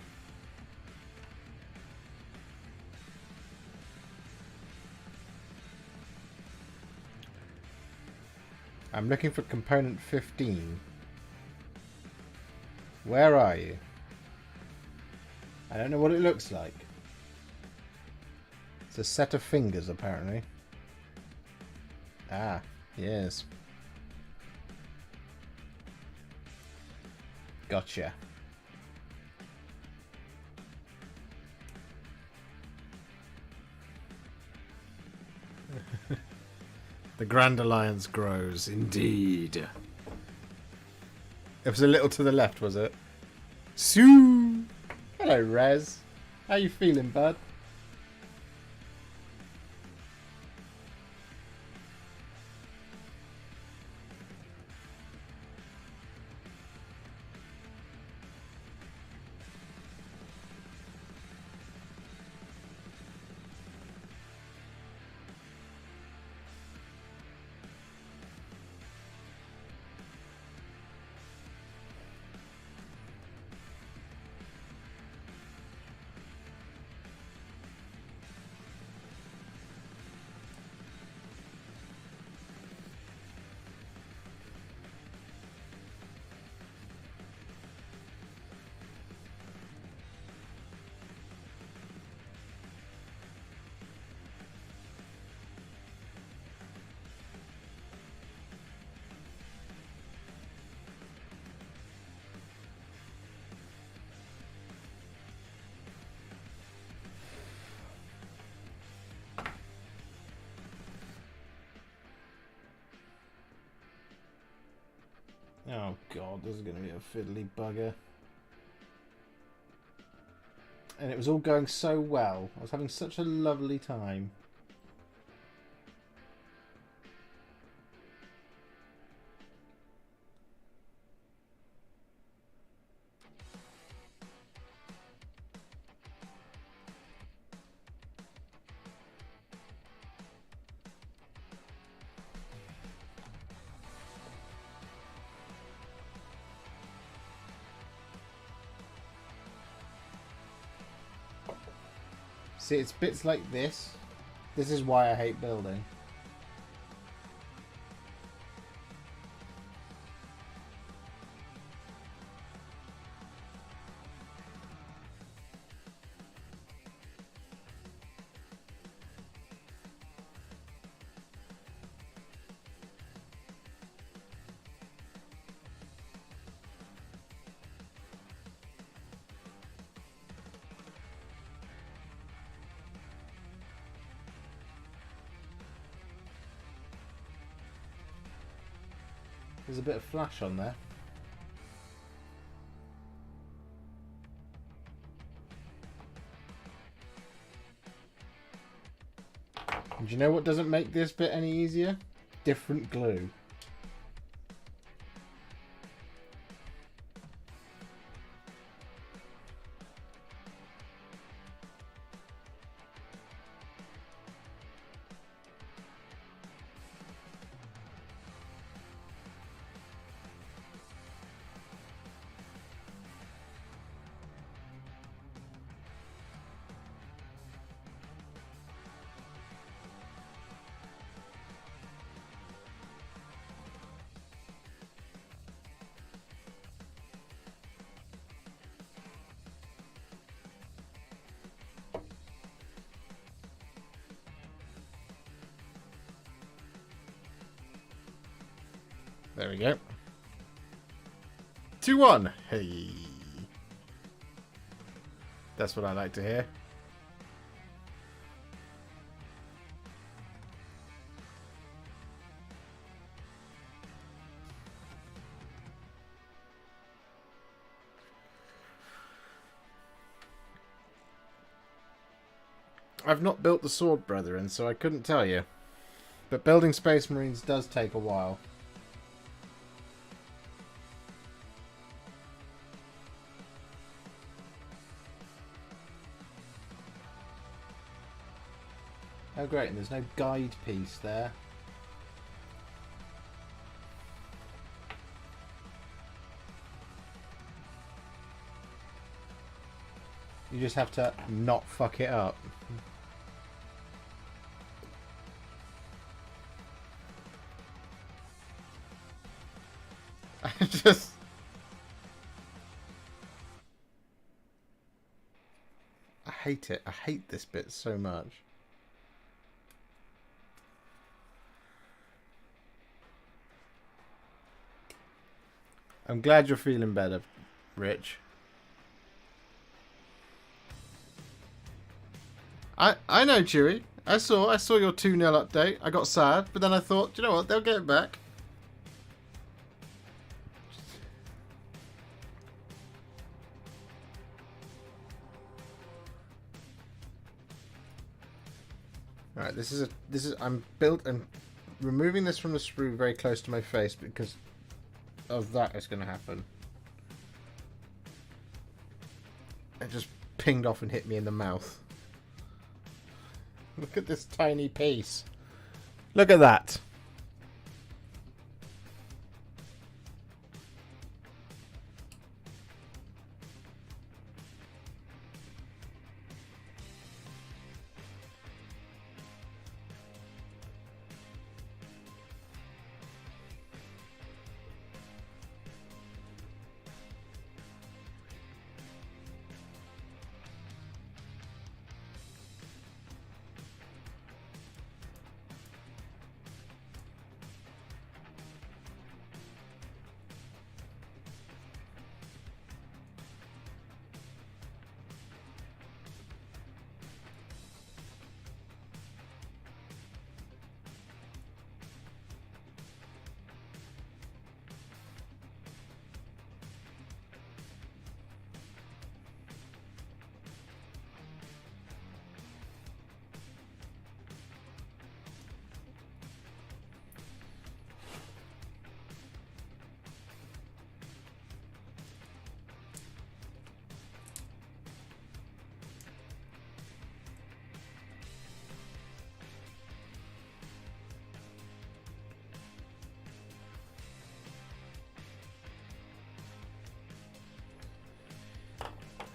I'm looking for component 15. Where are you? I don't know what it looks like. It's a set of fingers, apparently. Ah, yes. Gotcha. The Grand Alliance grows, indeed. It was a little to the left, was it? Sue! Hello, Rez. How you feeling, bud? Oh god, this is going to be a fiddly bugger. And it was all going so well. I was having such a lovely time. See, it's bits like this. This is why I hate building. There's a bit of flash on there. And do you know what doesn't make this bit any easier? Different glue. There we go. 2-1. Hey. That's what I like to hear. I've not built the Sword Brethren, so I couldn't tell you. But building Space Marines does take a while. Oh great, and there's no guide piece there. You just have to not fuck it up. I hate it. I hate this bit so much. I'm glad you're feeling better, Rich. I know, Chewy. I saw your 2-0 update. I got sad, but then I thought, you know what? They'll get it back. All right, I'm removing this from the sprue very close to my face because of that is going to happen. It just pinged off and hit me in the mouth. Look at this tiny piece. Look at that.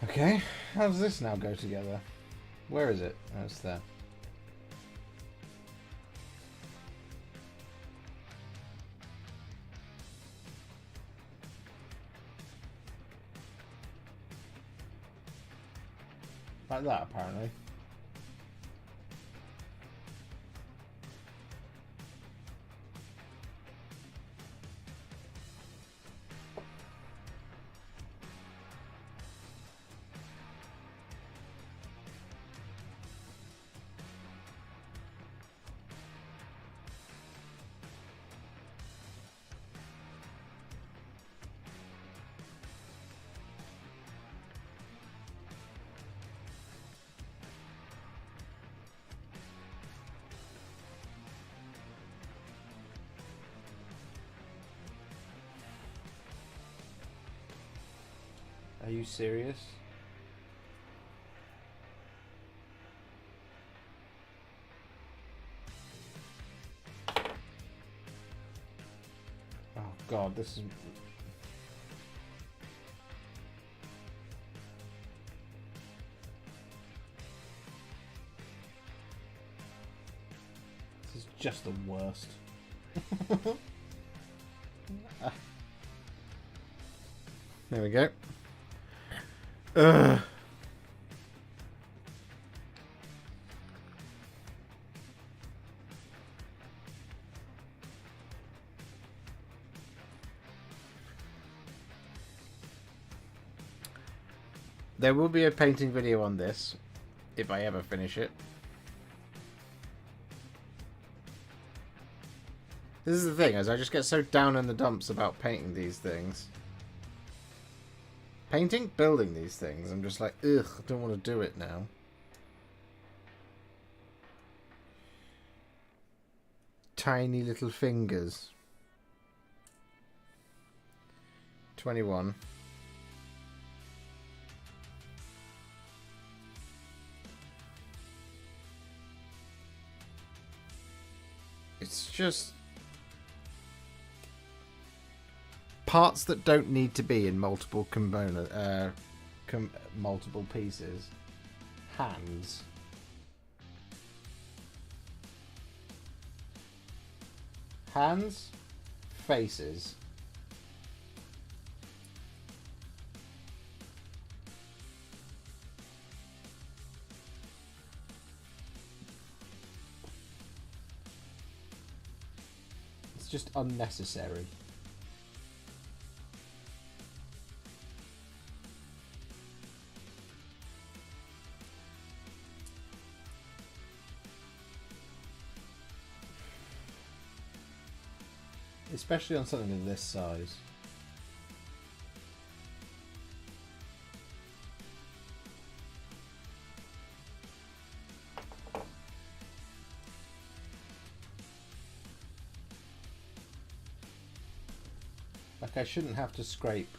Okay, how does this now go together? Where is it? Oh, it's there. Like that, apparently. Are you serious? Oh god, this is... This is just the worst. There we go. Ugh. There will be a painting video on this, if I ever finish it. This is the thing, as I just get so down in the dumps about painting these things. Building these things, I'm just like, ugh, I don't want to do it now. Tiny little fingers. 21. It's just parts that don't need to be in multiple multiple pieces. Hands. Hands. Faces. It's just unnecessary. Especially on something of this size. Like I shouldn't have to scrape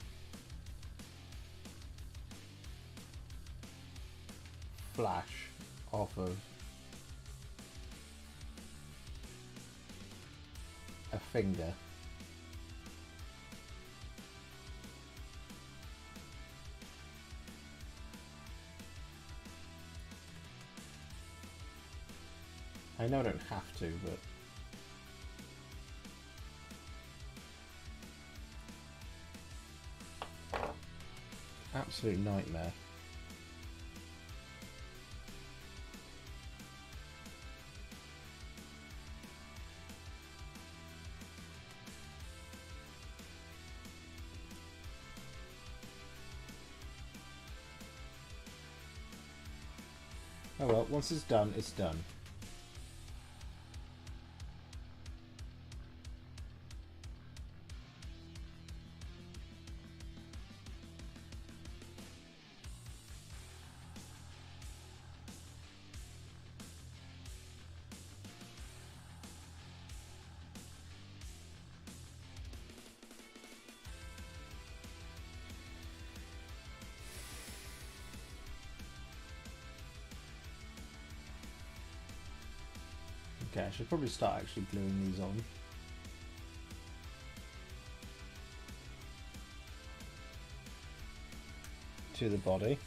flash off of a finger. I know I don't have to, but absolute nightmare. Oh well, once it's done, it's done. Okay, I should probably start actually gluing these on. To the body.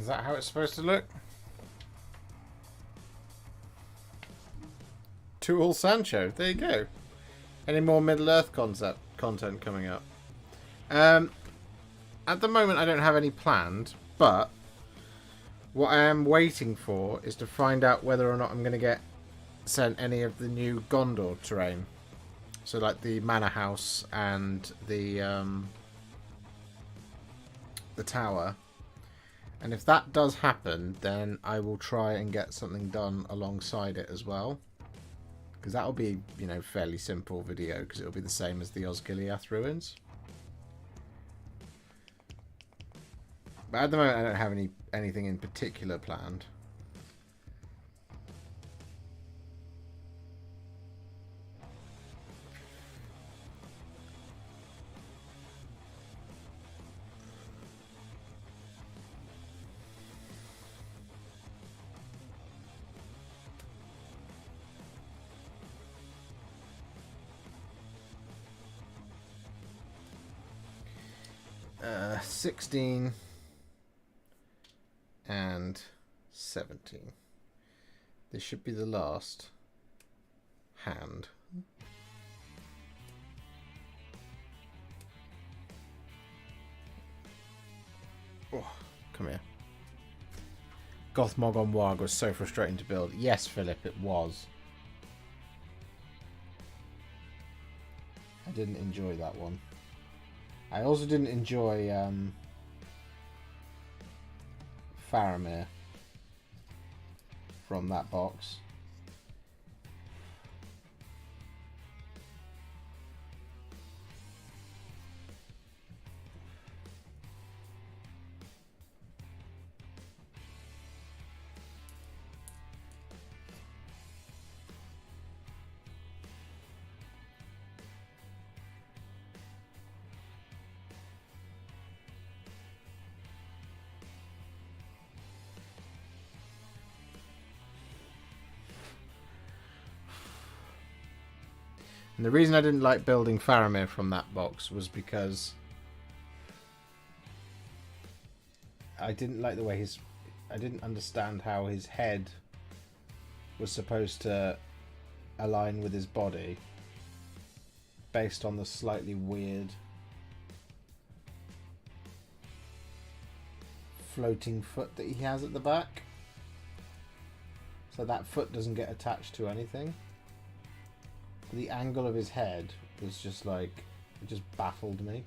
Is that how it's supposed to look? Tool Sancho. There you go. Any more Middle-earth content coming up? At the moment, I don't have any planned, but what I am waiting for is to find out whether or not I'm going to get sent any of the new Gondor terrain. So, like the Manor House and the tower. And if that does happen, then I will try and get something done alongside it as well. Because that will be, you know, fairly simple video, because it will be the same as the Osgiliath ruins. But at the moment, I don't have anything in particular planned. Uh, 16 and 17. This should be the last hand. Oh, come here. Gothmog on Warg was so frustrating to build. Yes, Philip, it was. I didn't enjoy that one. I also didn't enjoy Faramir from that box. And the reason I didn't like building Faramir from that box was because I didn't like the way I didn't understand how his head was supposed to align with his body based on the slightly weird floating foot that he has at the back. So that foot doesn't get attached to anything. The angle of his head was just like, it just baffled me.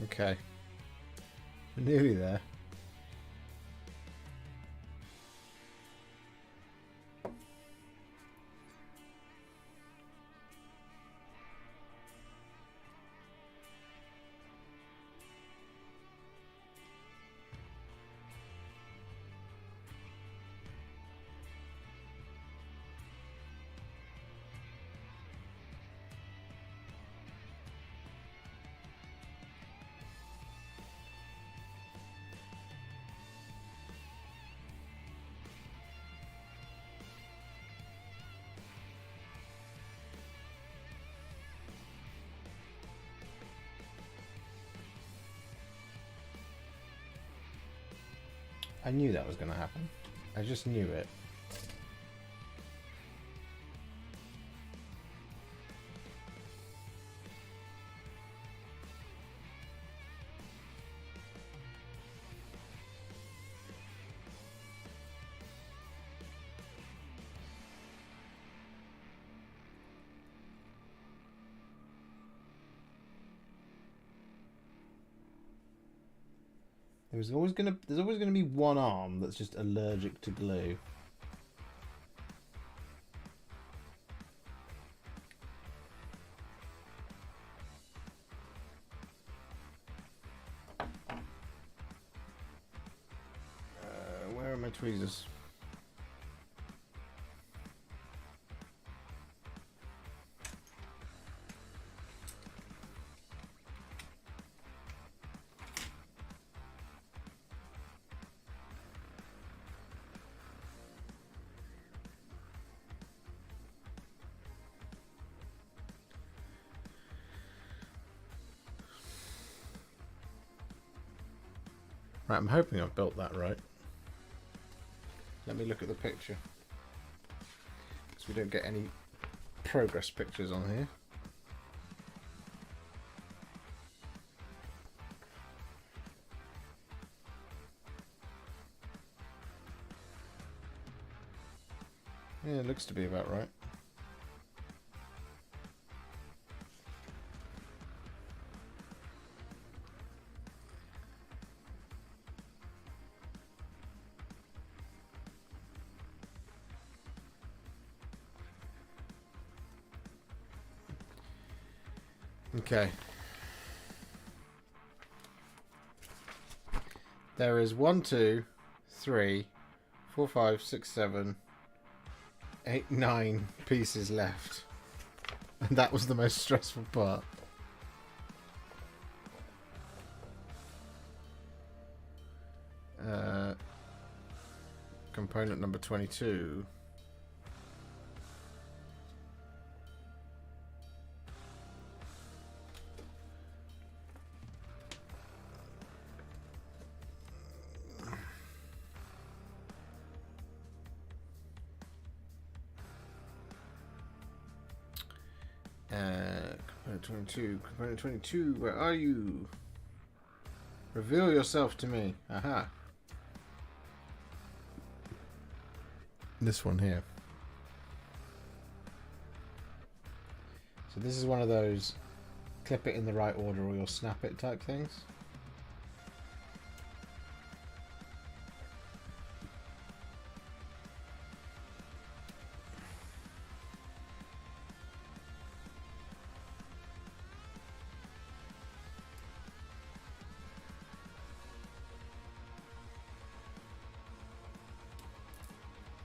Okay. We're nearly there. I knew that was going to happen. I just knew it. There's always gonna be one arm that's just allergic to glue. Where are my tweezers? Right, I'm hoping I've built that right. Let me look at the picture, so we don't get any progress pictures on here. Yeah, it looks to be about right. Okay. There is 1, 2, 3, 4, 5, 6, 7, 8, 9 pieces left. And that was the most stressful part. Component number 22. Component 22, where are you? Reveal yourself to me. Aha. This one here. So this is one of those clip it in the right order or you'll snap it type things.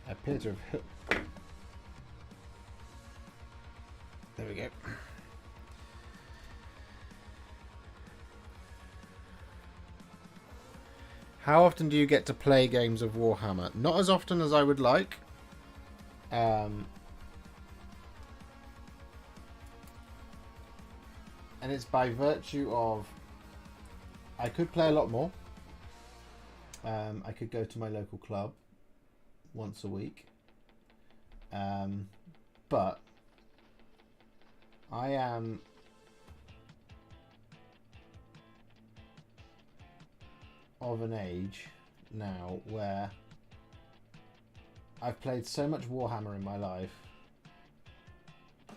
I appear to have... There we go. How often do you get to play games of Warhammer? Not as often as I would like. And it's by virtue of... I could play a lot more. I could go to my local club once a week, but I am of an age now where I've played so much Warhammer in my life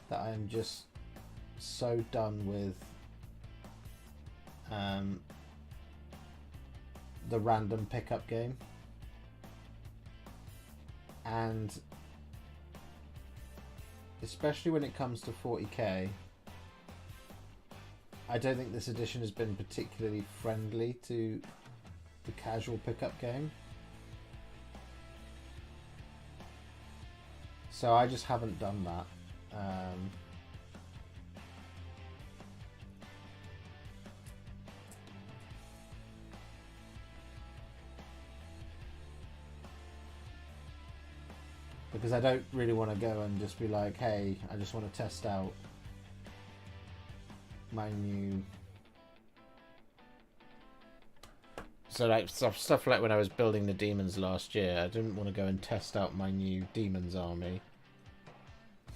that I am just so done with the random pickup game. And especially when it comes to 40k, I don't think this edition has been particularly friendly to the casual pickup game. So I just haven't done that. Because I don't really want to go and just be like, hey, I just want to test out my new... So like stuff like when I was building the demons last year, I didn't want to go and test out my new demons army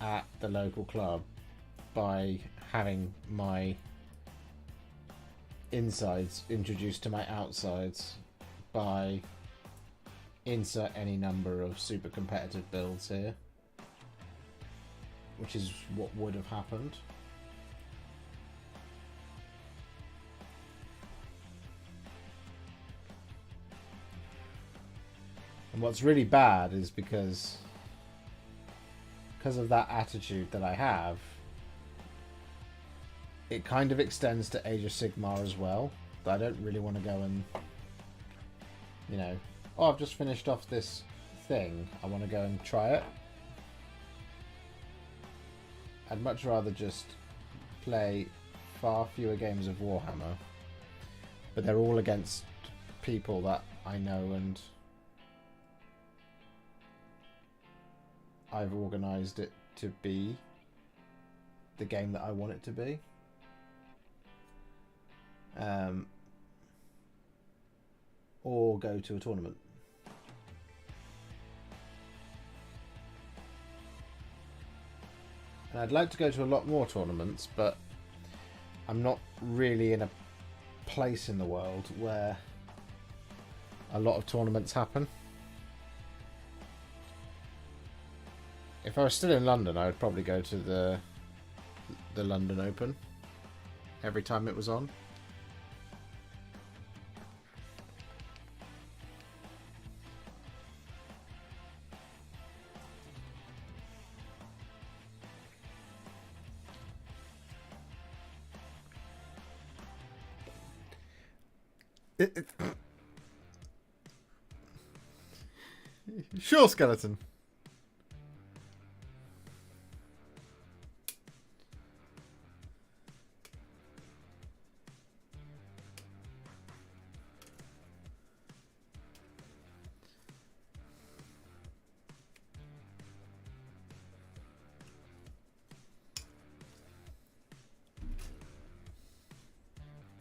at the local club by having my insides introduced to my outsides by insert any number of super competitive builds here, which is what would have happened. And what's really bad is because of that attitude that I have, it kind of extends to Age of Sigmar as well. But I don't really want to go and, you know, oh, I've just finished off this thing, I want to go and try it. I'd much rather just play far fewer games of Warhammer, but they're all against people that I know and I've organised it to be the game that I want it to be. Or go to a tournament. And I'd like to go to a lot more tournaments, but I'm not really in a place in the world where a lot of tournaments happen. If I was still in London, I would probably go to the London Open every time it was on. Sure, skeleton.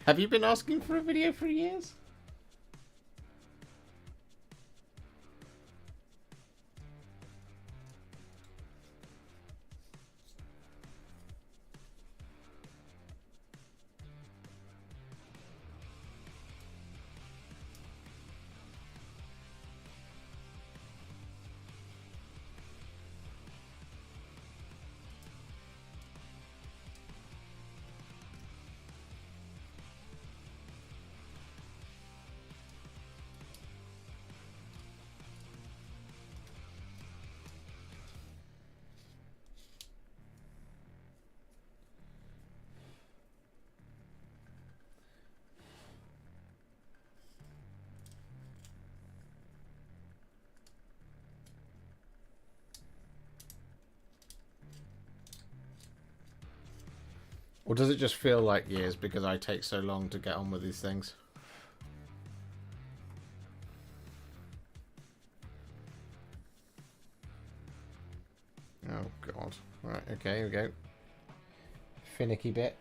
Have you been asking for a video for years? Or does it just feel like years because I take so long to get on with these things? Oh, God. Right, okay, here we go. Finicky bit.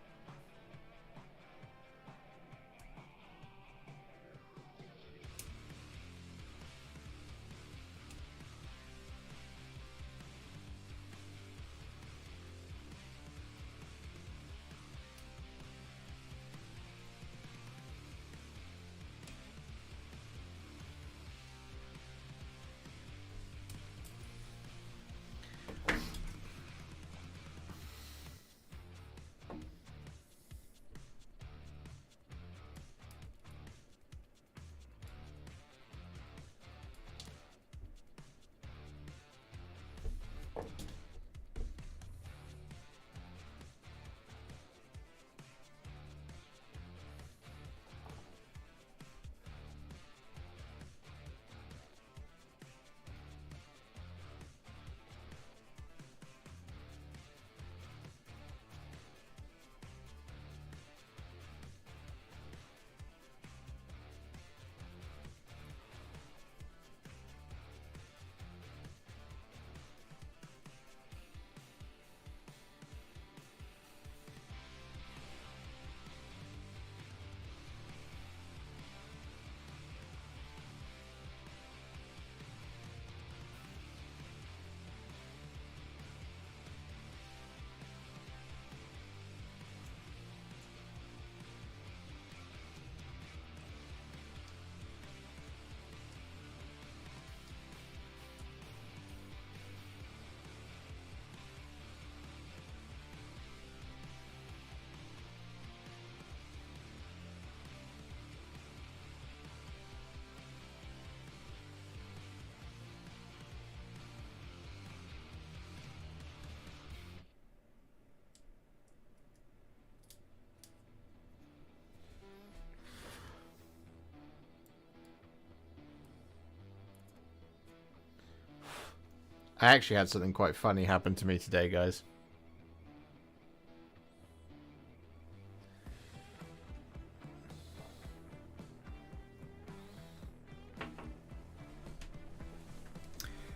I actually had something quite funny happen to me today, guys.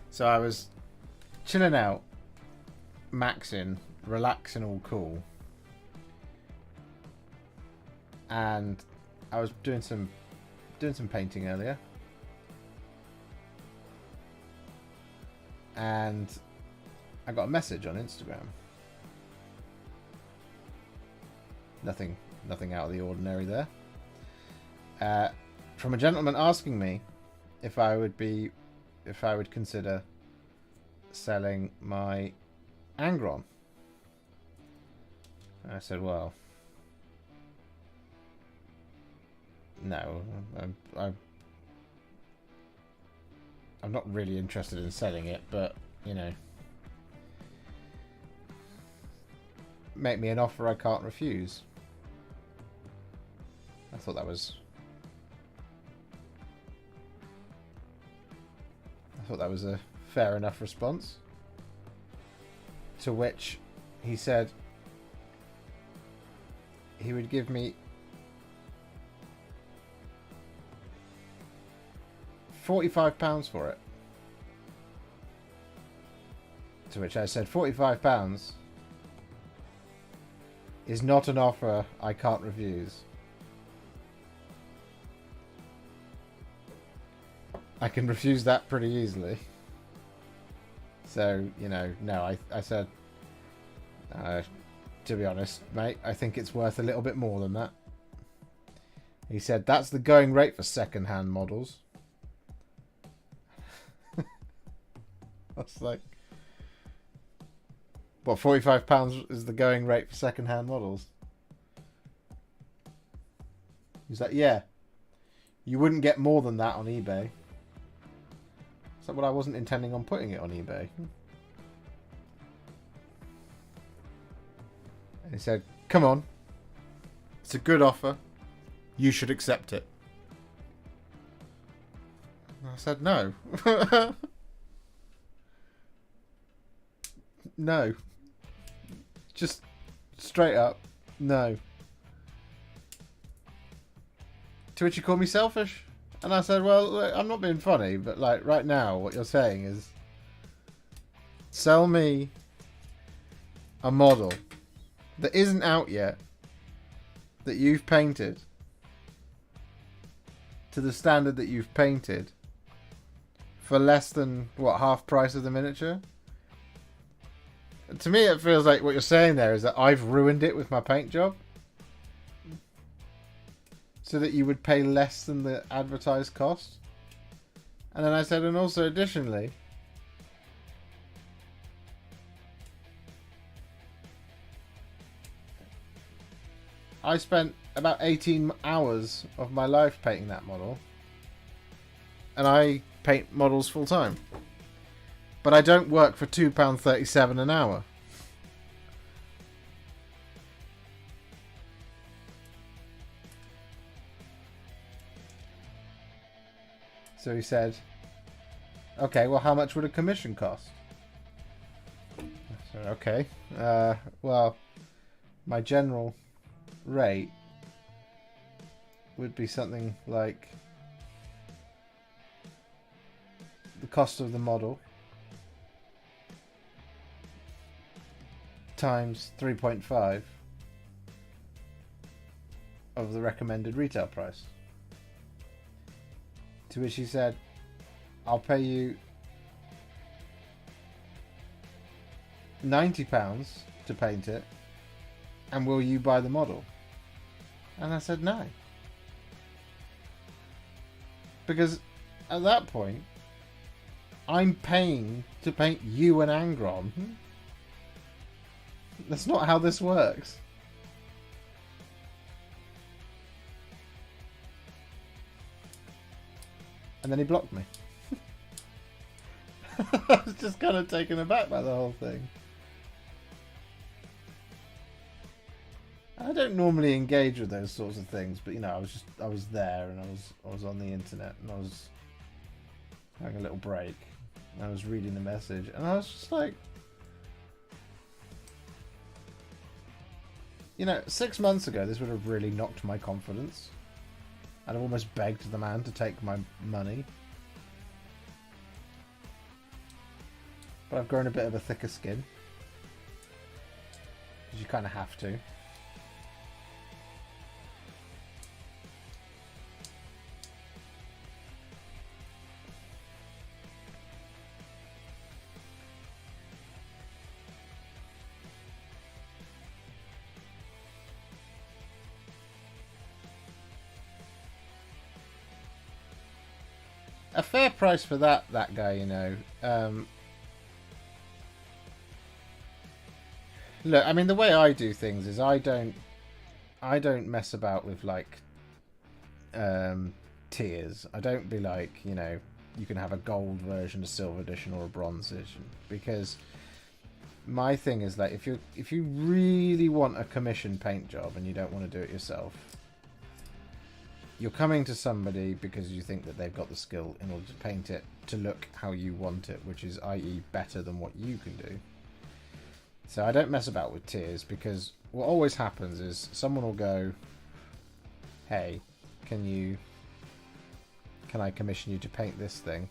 So I was chilling out, maxing, relaxing, all cool, and I was doing some painting earlier, and I got a message on Instagram. Nothing out of the ordinary there. From a gentleman asking me if I would consider selling my Angron. And I said, well, no, I'm not really interested in selling it, but, you know, make me an offer I can't refuse. I thought that was a fair enough response. To which he said he would give me £45 for it. To which I said, £45 is not an offer I can't refuse. I can refuse that pretty easily. So, you know, no, I said, to be honest, mate, I think it's worth a little bit more than that. He said, that's the going rate for second-hand models. I was like, what, £45 is the going rate for second-hand models? He's like, yeah. You wouldn't get more than that on eBay. So, well, I wasn't intending on putting it on eBay. And he said, come on. It's a good offer. You should accept it. And I said, no. No. Just straight up, no. To which he called me selfish. And I said, well, look, I'm not being funny, but like right now what you're saying is sell me a model that isn't out yet, that you've painted to the standard that you've painted for less than, what, half price of the miniature? To me it feels like what you're saying there is that I've ruined it with my paint job. So that you would pay less than the advertised cost. And then I said, and also additionally, I spent about 18 hours of my life painting that model. And I paint models full time. But I don't work for £2.37 an hour. So he said, okay, well, how much would a commission cost? I said, okay, well, my general rate would be something like the cost of the model times 3.5 of the recommended retail price. To which he said, I'll pay you £90 to paint it, and will you buy the model? And I said no. Because at that point, I'm paying to paint you an Angron. That's not how this works. And then he blocked me. I was just kind of taken aback by the whole thing. I don't normally engage with those sorts of things, but you know, I was there and I was on the internet and I was having a little break. I was reading the message, and I was just like, you know, 6 months ago, this would have really knocked my confidence. I'd have almost begged the man to take my money. But I've grown a bit of a thicker skin. Because you kind of have to. A fair price for that guy, you know. Look, I mean, the way I do things is I don't mess about with like tiers. I don't be like, you know, you can have a gold version, a silver edition, or a bronze edition, because my thing is like, if you really want a commission paint job and you don't want to do it yourself, you're coming to somebody because you think that they've got the skill in order to paint it to look how you want it, which is i.e. better than what you can do. So I don't mess about with tiers, because what always happens is someone will go, hey, can I commission you to paint this thing?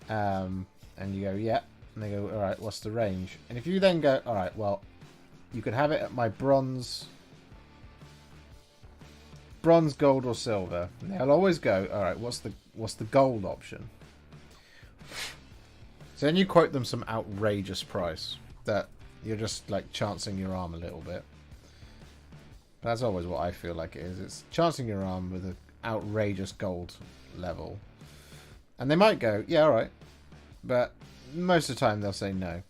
And you go, yeah. And they go, alright, what's the range? And if you then go, alright, well, you could have it at my bronze, gold, or silver. And they'll always go, alright, what's the gold option? So then you quote them some outrageous price that you're just like chancing your arm a little bit. That's always what I feel like it is. It's chancing your arm with an outrageous gold level. And they might go, yeah, alright. But most of the time they'll say no.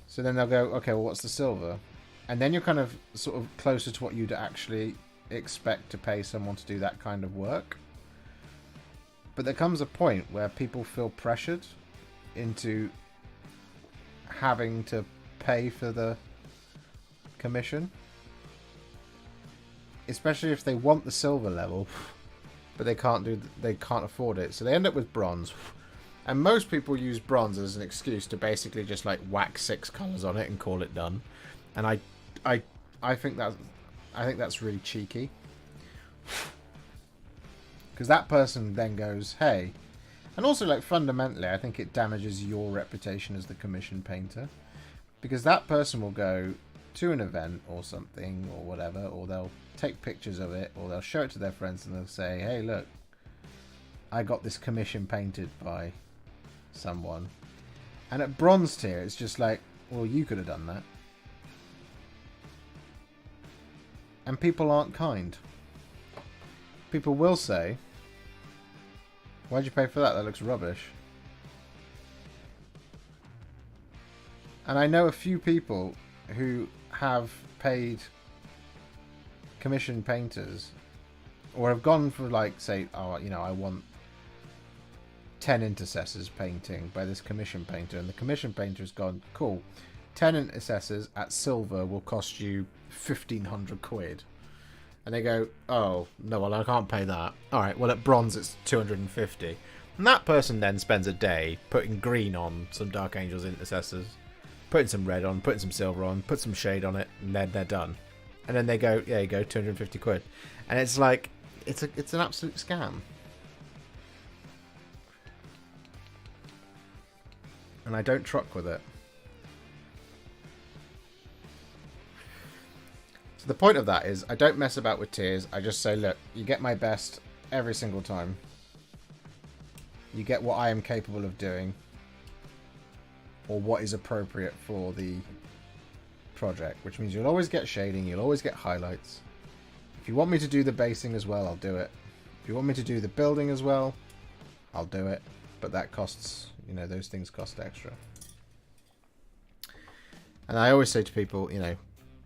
So then they'll go, okay, well, what's the silver? And then you're kind of sort of closer to what you'd actually expect to pay someone to do that kind of work. But there comes a point where people feel pressured into having to pay for the commission, especially if they want the silver level, but they can't afford it, so they end up with bronze. And most people use bronze as an excuse to basically just like whack 6 colors on it and call it done. And I think that's really cheeky, because that person then goes, hey. And also, like, fundamentally, I think it damages your reputation as the commission painter, because that person will go to an event or something or whatever, or they'll take pictures of it, or they'll show it to their friends and they'll say, hey, look, I got this commission painted by someone. And at bronze tier, it's just like, well, you could have done that. And people aren't kind. People will say, why'd you pay for that? That looks rubbish. And I know a few people who have paid commission painters, or have gone for, like, say, oh, you know, I want 10 intercessors painting by this commission painter, and the commission painter has gone, cool, 10 intercessors at silver will cost you 1,500 quid. And they go, oh, no, well, I can't pay that. Alright, well, at bronze it's 250. And that person then spends a day putting green on some Dark Angels intercessors, putting some red on, putting some silver on, put some shade on it, and then they're done. And then they go, yeah, you go, 250 quid. And it's like, it's an absolute scam. And I don't truck with it. So the point of that is, I don't mess about with tiers. I just say, look, you get my best every single time. You get what I am capable of doing, or what is appropriate for the project, which means you'll always get shading, you'll always get highlights. If you want me to do the basing as well, I'll do it. If you want me to do the building as well, I'll do it. But that costs, you know, those things cost extra. And I always say to people, you know,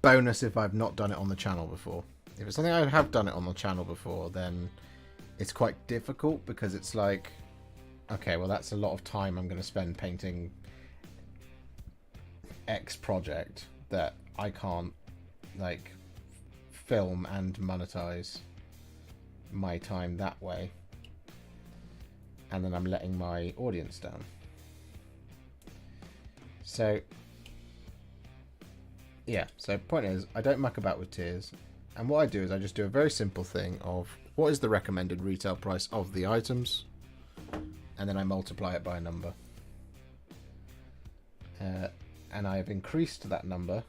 bonus if I've not done it on the channel before. If it's something I have done it on the channel before, then it's quite difficult, because it's like, okay, well, that's a lot of time I'm going to spend painting X project that I can't, like, film and monetize my time that way. and then I'm letting my audience down. So yeah, so point is, I don't muck about with tiers, and what I do is I just do a very simple thing of what is the recommended retail price of the items, and then I multiply it by a number. And I have increased that number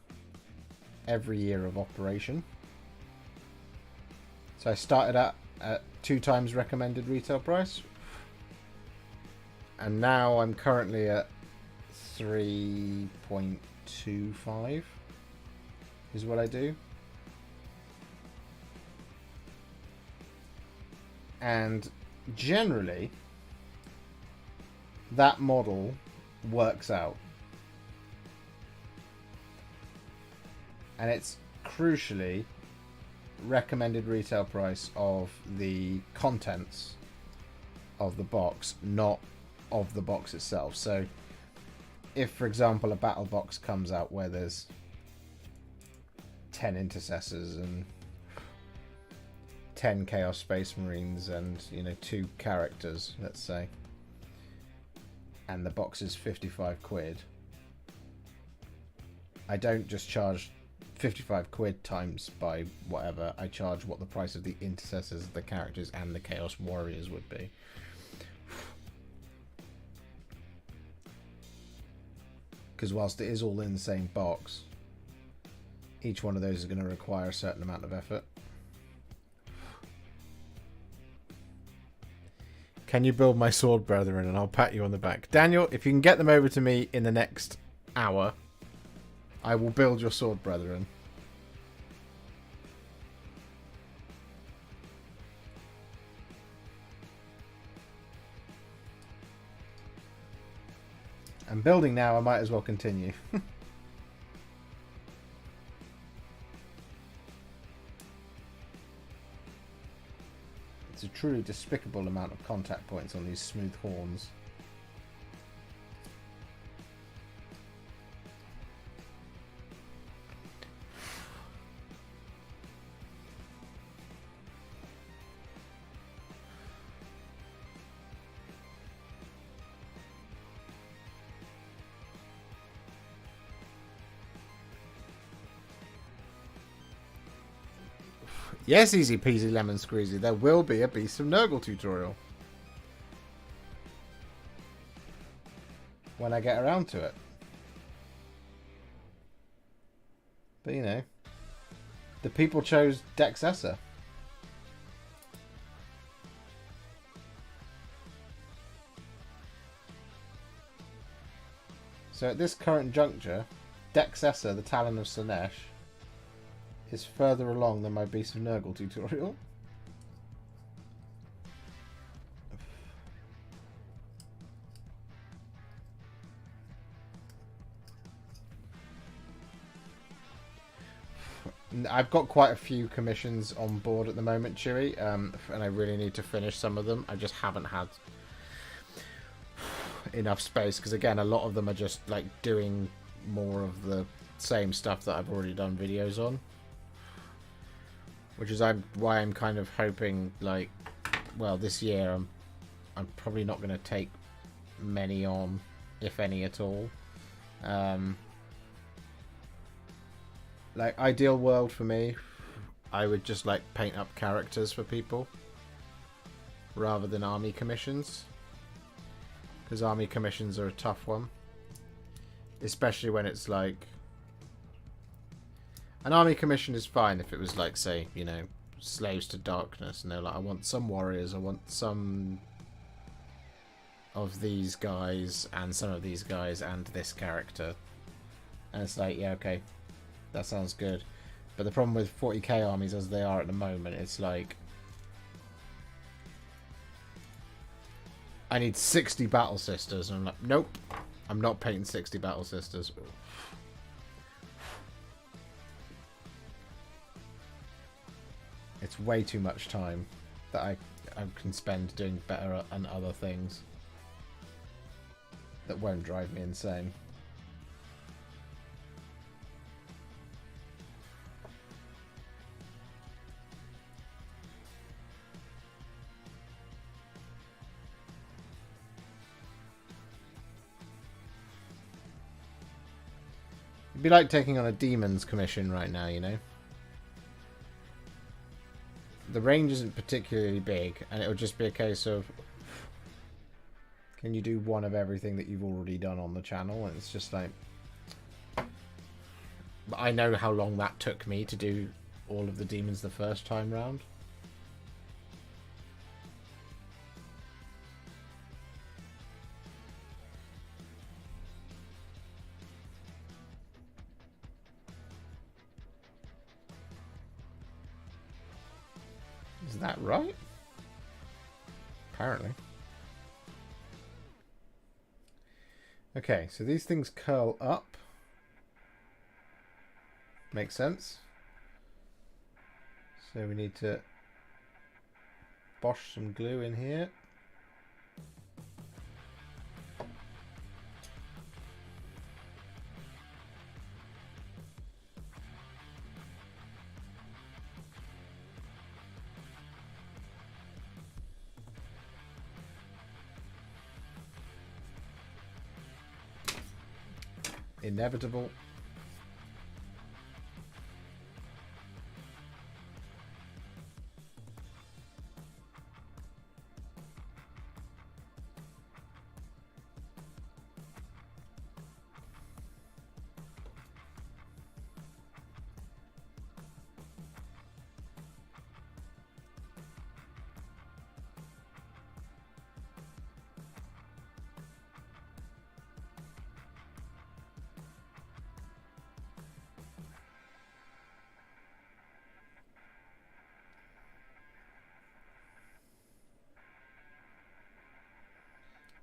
every year of operation. So I started at 2 times recommended retail price, and now I'm currently at 3.25 is what I do. And generally that model works out, and it's crucially recommended retail price of the contents of the box, not of the box itself. So if, for example, a battle box comes out where there's 10 intercessors and 10 Chaos Space Marines and, you know, 2 characters, let's say, and the box is 55 quid, I don't just charge 55 quid times by whatever. I charge what the price of the intercessors, the characters, and the Chaos Warriors would be. Because whilst it is all in the same box, each one of those is going to require a certain amount of effort. Can you build my sword brethren, and I'll pat you on the back? Daniel, if you can get them over to me in the next hour, I will build your sword brethren. I'm building now, I might as well continue. It's a truly despicable amount of contact points on these smooth horns. Yes, easy peasy lemon squeezy. There will be a Beast of Nurgle tutorial when I get around to it. But you know, the people chose Dexessa. So at this current juncture, Dexessa, the Talon of Synessa, is further along than my Beast of Nurgle tutorial. I've got quite a few commissions on board at the moment, Chewy, and I really need to finish some of them. I just haven't had enough space, because again, a lot of them are just like doing more of the same stuff that I've already done videos on. Which is why I'm kind of hoping, like, well, this year I'm probably not going to take many on, if any at all. Like, ideal world for me, I would just like paint up characters for people rather than army commissions, because army commissions are a tough one, especially when it's like, an army commission is fine if it was like, say, you know, Slaves to Darkness, and they're like, I want some warriors, I want some of these guys, and some of these guys, and this character. And it's like, yeah, okay, that sounds good. But the problem with 40k armies as they are at the moment, it's like, I need 60 Battle Sisters, and I'm like, nope, I'm not painting 60 Battle Sisters. It's way too much time that I can spend doing better and other things that won't drive me insane. be like taking on a Demons commission right now, you know? The range isn't particularly big, and it would just be a case of... Can you do one of everything that you've already done on the channel? And it's just like... But I know how long that took me to do all of the demons the first time round. Is that right? Apparently. Okay, so these things curl up. Makes sense. So we need to bosh some glue in here. Inevitable.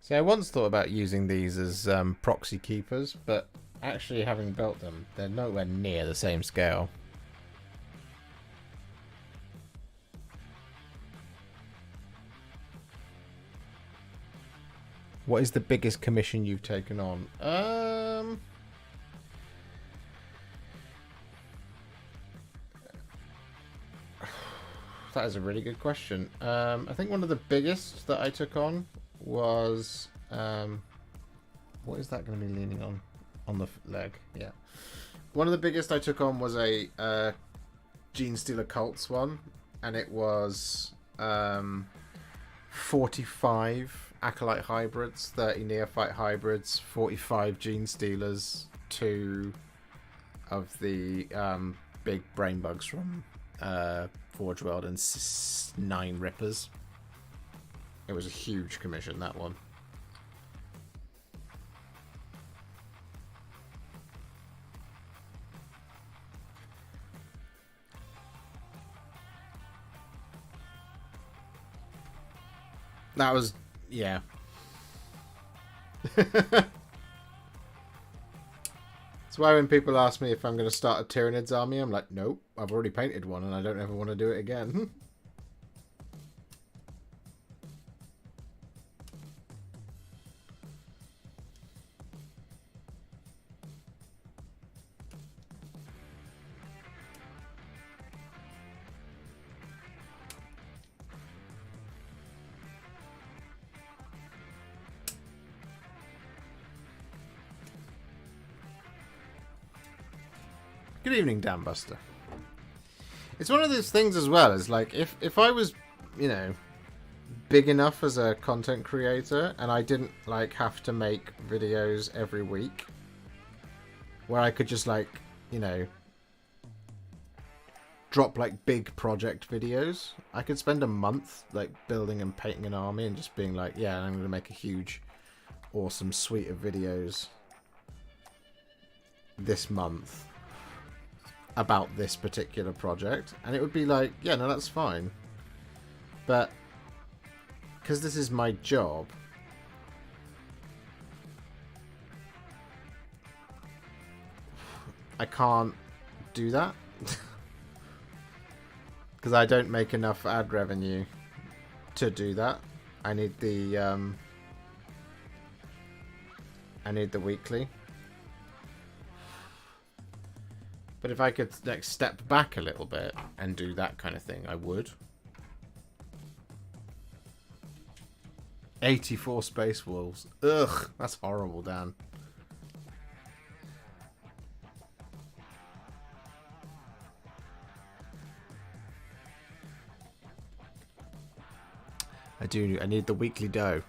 See, I once thought about using these as proxy keepers, but actually having built them, they're nowhere near the same scale. What is the biggest commission you've taken on? That is a really good question. I think one of the biggest that I took on was what is that going to be leaning on the leg? Yeah, one of the biggest I took on was a Gene Stealer Cults one, and it was 45 Acolyte hybrids, 30 Neophyte hybrids, 45 Gene Stealers, 2 of the big brain bugs from Forge World, and 9 Rippers. It was a huge commission, that one. That was, yeah. That's why when people ask me if I'm going to start a Tyranids army, I'm like, nope, I've already painted one and I don't ever want to do it again. Good evening, Dambuster. It's one of those things as well, is like, if I was, you know, big enough as a content creator and I didn't, like, have to make videos every week, where I could just, like, you know, drop, like, big project videos, I could spend a month, like, building and painting an army and just being like, yeah, I'm going to make a huge, awesome suite of videos this month about this particular project, and it would be like, yeah, no, that's fine. But because this is my job, I can't do that because I don't make enough ad revenue to do that. I need the weekly. But if I could, like, step back a little bit and do that kind of thing, I would. 84 Space Wolves. Ugh, that's horrible, Dan. do. I need the weekly dough.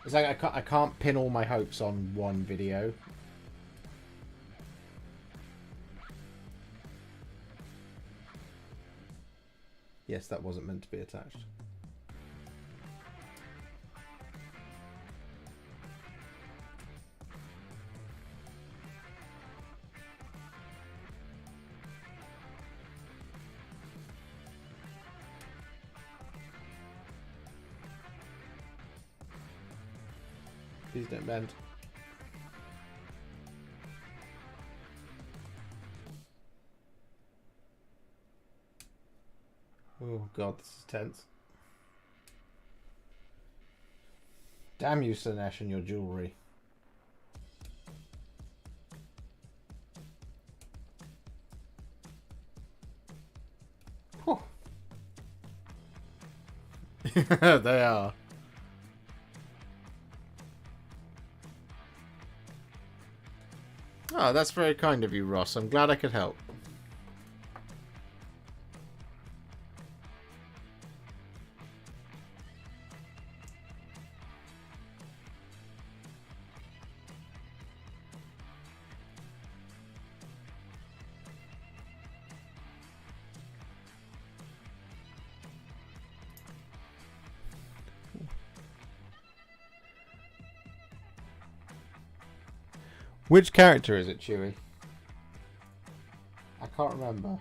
It's like I can't pin all my hopes on one video. Yes, that wasn't meant to be attached. Please don't bend. Oh god, this is tense. Damn you, Synessa, and your jewellery. They are. Oh, that's very kind of you, Ross. I'm glad I could help. Which character is it, Chewie? I can't remember.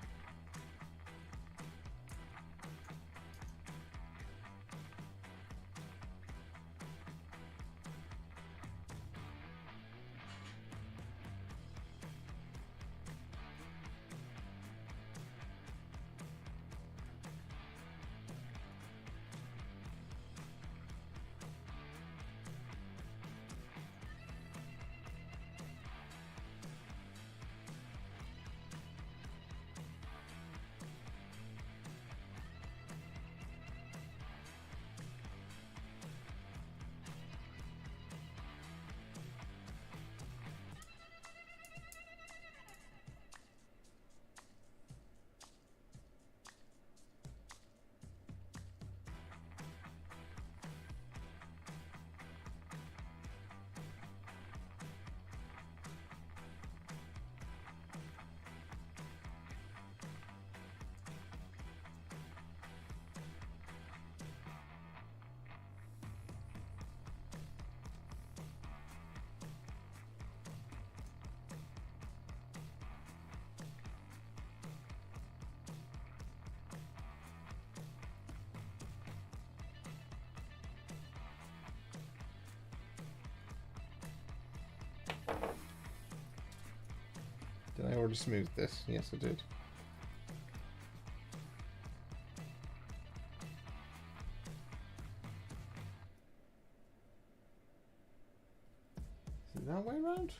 Did I already smooth this? Yes, I did. Is it that way around?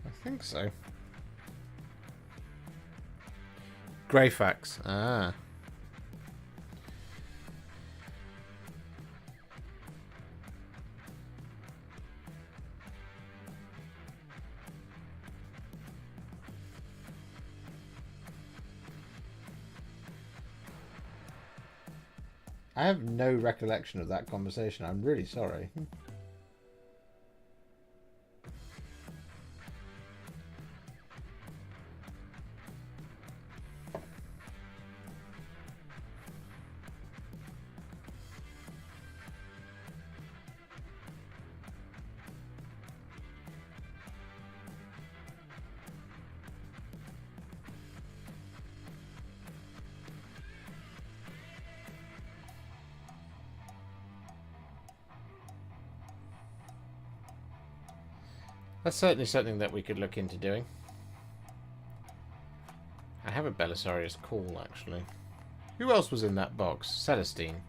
I think so. Greyfax. Ah. I have no recollection of that conversation. I'm really sorry. That's certainly something that we could look into doing. I have a Belisarius call, actually. Who else was in that box? Celestine.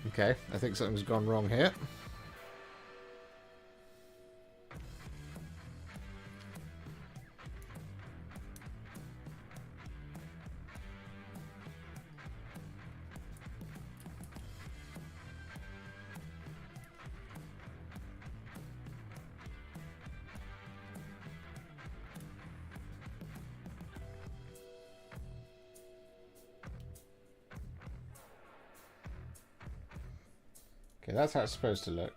Okay, I think something's gone wrong here. Okay, that's how it's supposed to look.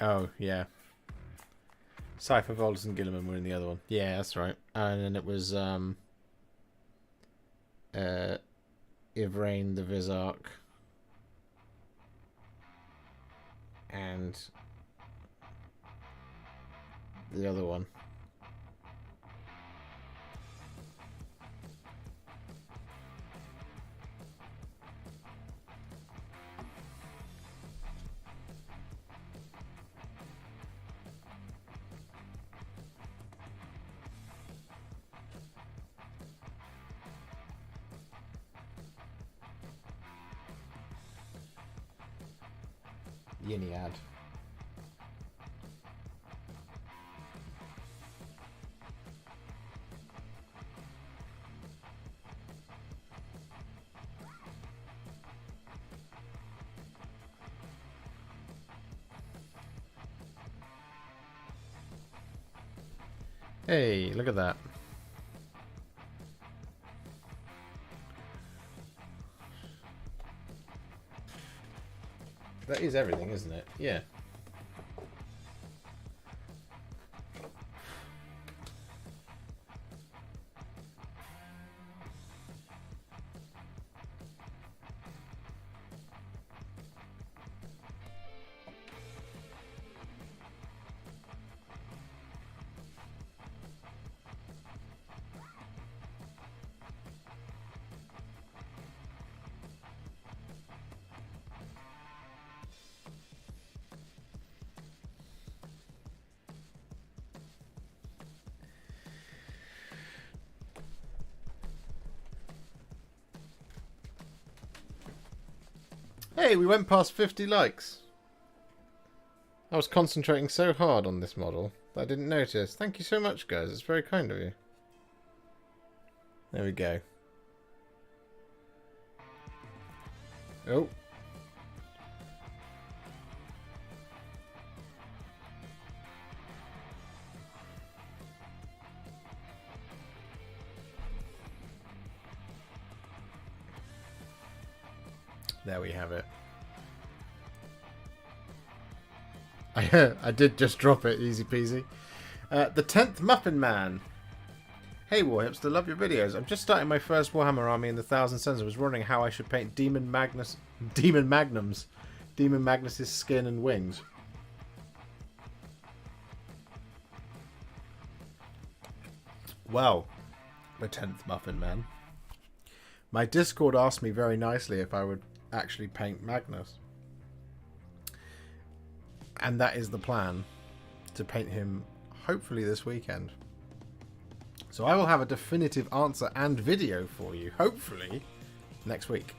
Oh, yeah. Cypher, Voldus, and Gilliman were in the other one. Yeah, that's right. And then it was Ivrain the Vizark. And the other one. Yiniad. Hey, look at that. That is everything, isn't it? Yeah. Hey, we went past 50 likes. I was concentrating so hard on this model that I didn't notice. Thank you so much, guys. It's very kind of you. There we go. Oh. There we have it. I did just drop it, easy peasy. The 10th Muffin Man. Hey Warhipster, love your videos. I'm just starting my first Warhammer army in the Thousand Suns. I was wondering how I should paint Demon Magnus's skin and wings. Well, the 10th Muffin Man. My Discord asked me very nicely if I would actually paint Magnus. And that is the plan, to paint him hopefully this weekend. So I will have a definitive answer and video for you, hopefully, next week.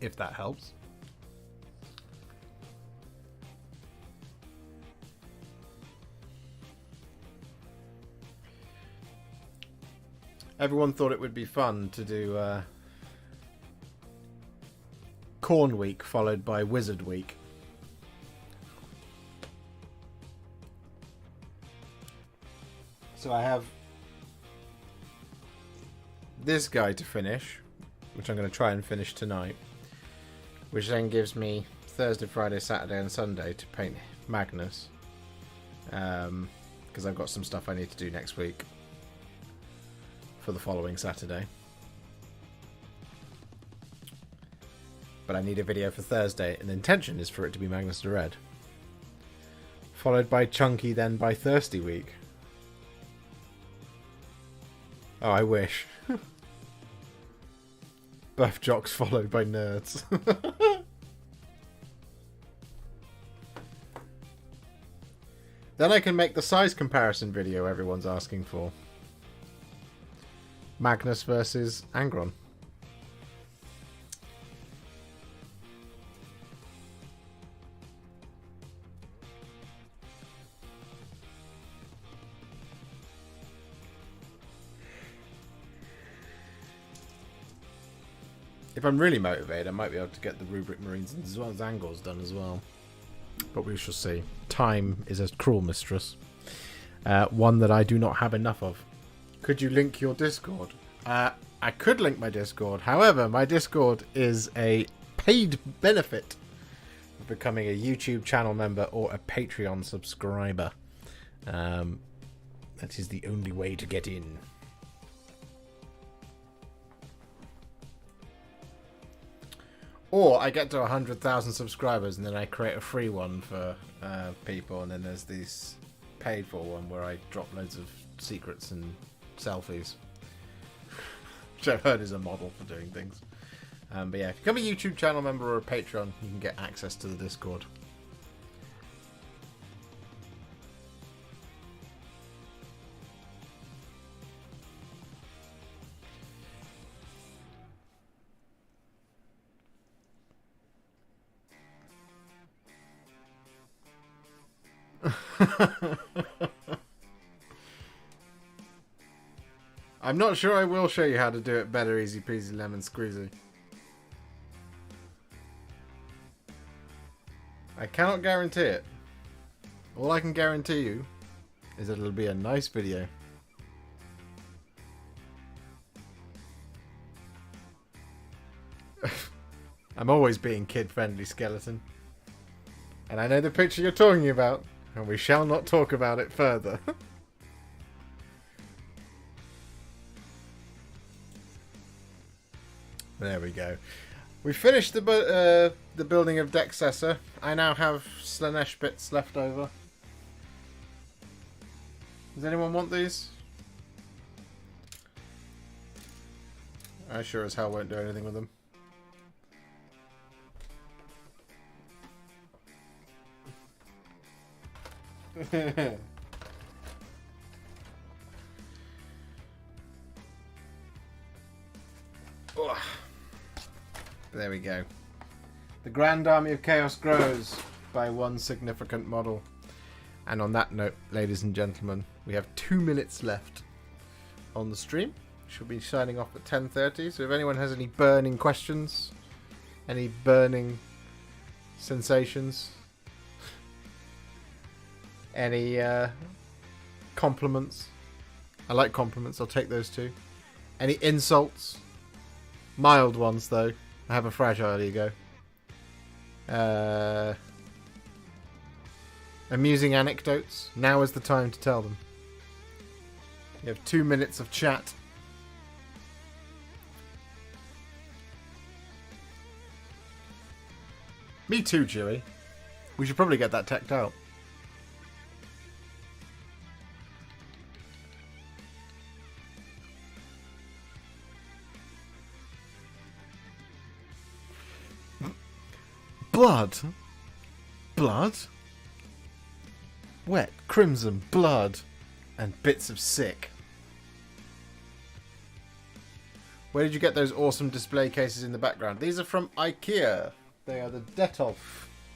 If that helps. Everyone thought it would be fun to do Khorne Week followed by Wizard Week. So I have this guy to finish, which I'm going to try and finish tonight, which then gives me Thursday, Friday, Saturday and Sunday to paint Magnus, because I've got some stuff I need to do next week for the following Saturday. But I need a video for Thursday, and the intention is for it to be Magnus the Red, followed by Chunky, then by Thirsty Week. Oh, I wish. Buff jocks followed by nerds. Then I can make the size comparison video everyone's asking for. Magnus versus Angron. If I'm really motivated, I might be able to get the Rubric Marines as well as Angors done as well. But we shall see. Time is a cruel mistress. One that I do not have enough of. Could you link your Discord? I could link my Discord. However, my Discord is a paid benefit of becoming a YouTube channel member or a Patreon subscriber. That is the only way to get in. Or I get to 100,000 subscribers and then I create a free one for people, and then there's this paid for one where I drop loads of secrets and selfies. Which I've heard is a model for doing things. But yeah, if you become a YouTube channel member or a Patreon, you can get access to the Discord. I'm not sure I will show you how to do it better, easy peasy lemon squeezy. I cannot guarantee it. All I can guarantee you is that it'll be a nice video. I'm always being kid-friendly, Skeleton. And I know the picture you're talking about, and we shall not talk about it further. There we go. We finished the building of Dexessa. I now have Slaanesh bits left over. Does anyone want these? I sure as hell won't do anything with them. Oh. There we go. The Grand Army of Chaos grows by one significant model. And on that note, ladies and gentlemen, we have 2 minutes left on the stream. She'll be signing off at 10:30. So if anyone has any burning questions, any burning sensations, any compliments, I like compliments, I'll take those too. Any insults, mild ones though, I have a fragile ego. Amusing anecdotes, now is the time to tell them. You have 2 minutes of chat. Me too, Chewie. We should probably get that teched out. Blood. Blood. Wet, crimson, blood. And bits of sick. Where did you get those awesome display cases in the background? These are from IKEA. They are the Detolf,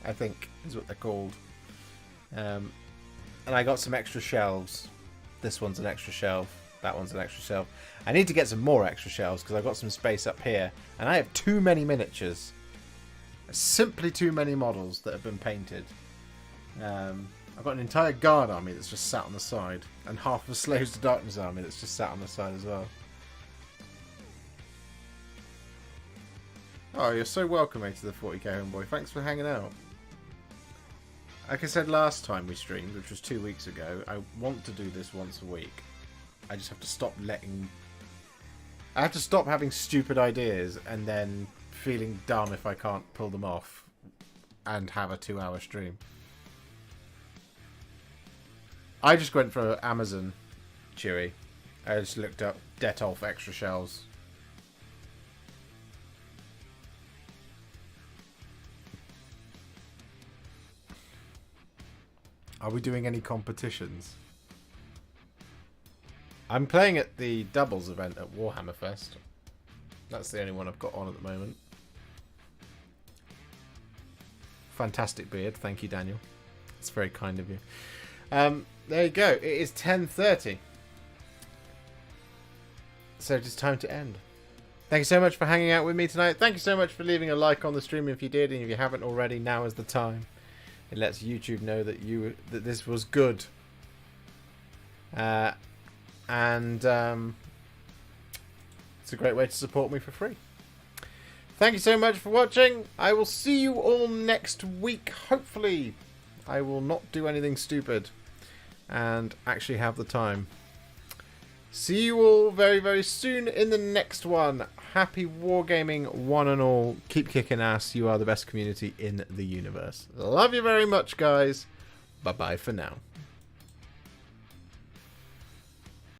I think, is what they're called. And I got some extra shelves. This one's an extra shelf. That one's an extra shelf. I need to get some more extra shelves because I've got some space up here. And I have too many miniatures. Simply too many models that have been painted. I've got an entire guard army that's just sat on the side. And half of a Slaves to Darkness army that's just sat on the side as well. Oh, you're so welcome, mate, to the 40k homeboy. Thanks for hanging out. Like I said last time we streamed, which was 2 weeks ago, I want to do this once a week. I just have to stop I have to stop having stupid ideas and then feeling dumb if I can't pull them off and have a 2-hour stream. I just went for Amazon, Chewy, I just looked up Detolf extra shells. Are we doing any competitions? I'm playing at the doubles event at Warhammer Fest. That's the only one I've got on at the moment. Fantastic beard. Thank you, Daniel. It's very kind of you. There you go. It is 10:30. So it is time to end. Thank you so much for hanging out with me tonight. Thank you so much for leaving a like on the stream if you did, and if you haven't already, now is the time. It lets YouTube know that this was good. And it's a great way to support me for free. Thank you so much for watching. I will see you all next week. Hopefully, I will not do anything stupid and actually have the time. See you all very, very soon in the next one. Happy wargaming, one and all. Keep kicking ass. You are the best community in the universe. Love you very much, guys. Bye-bye for now.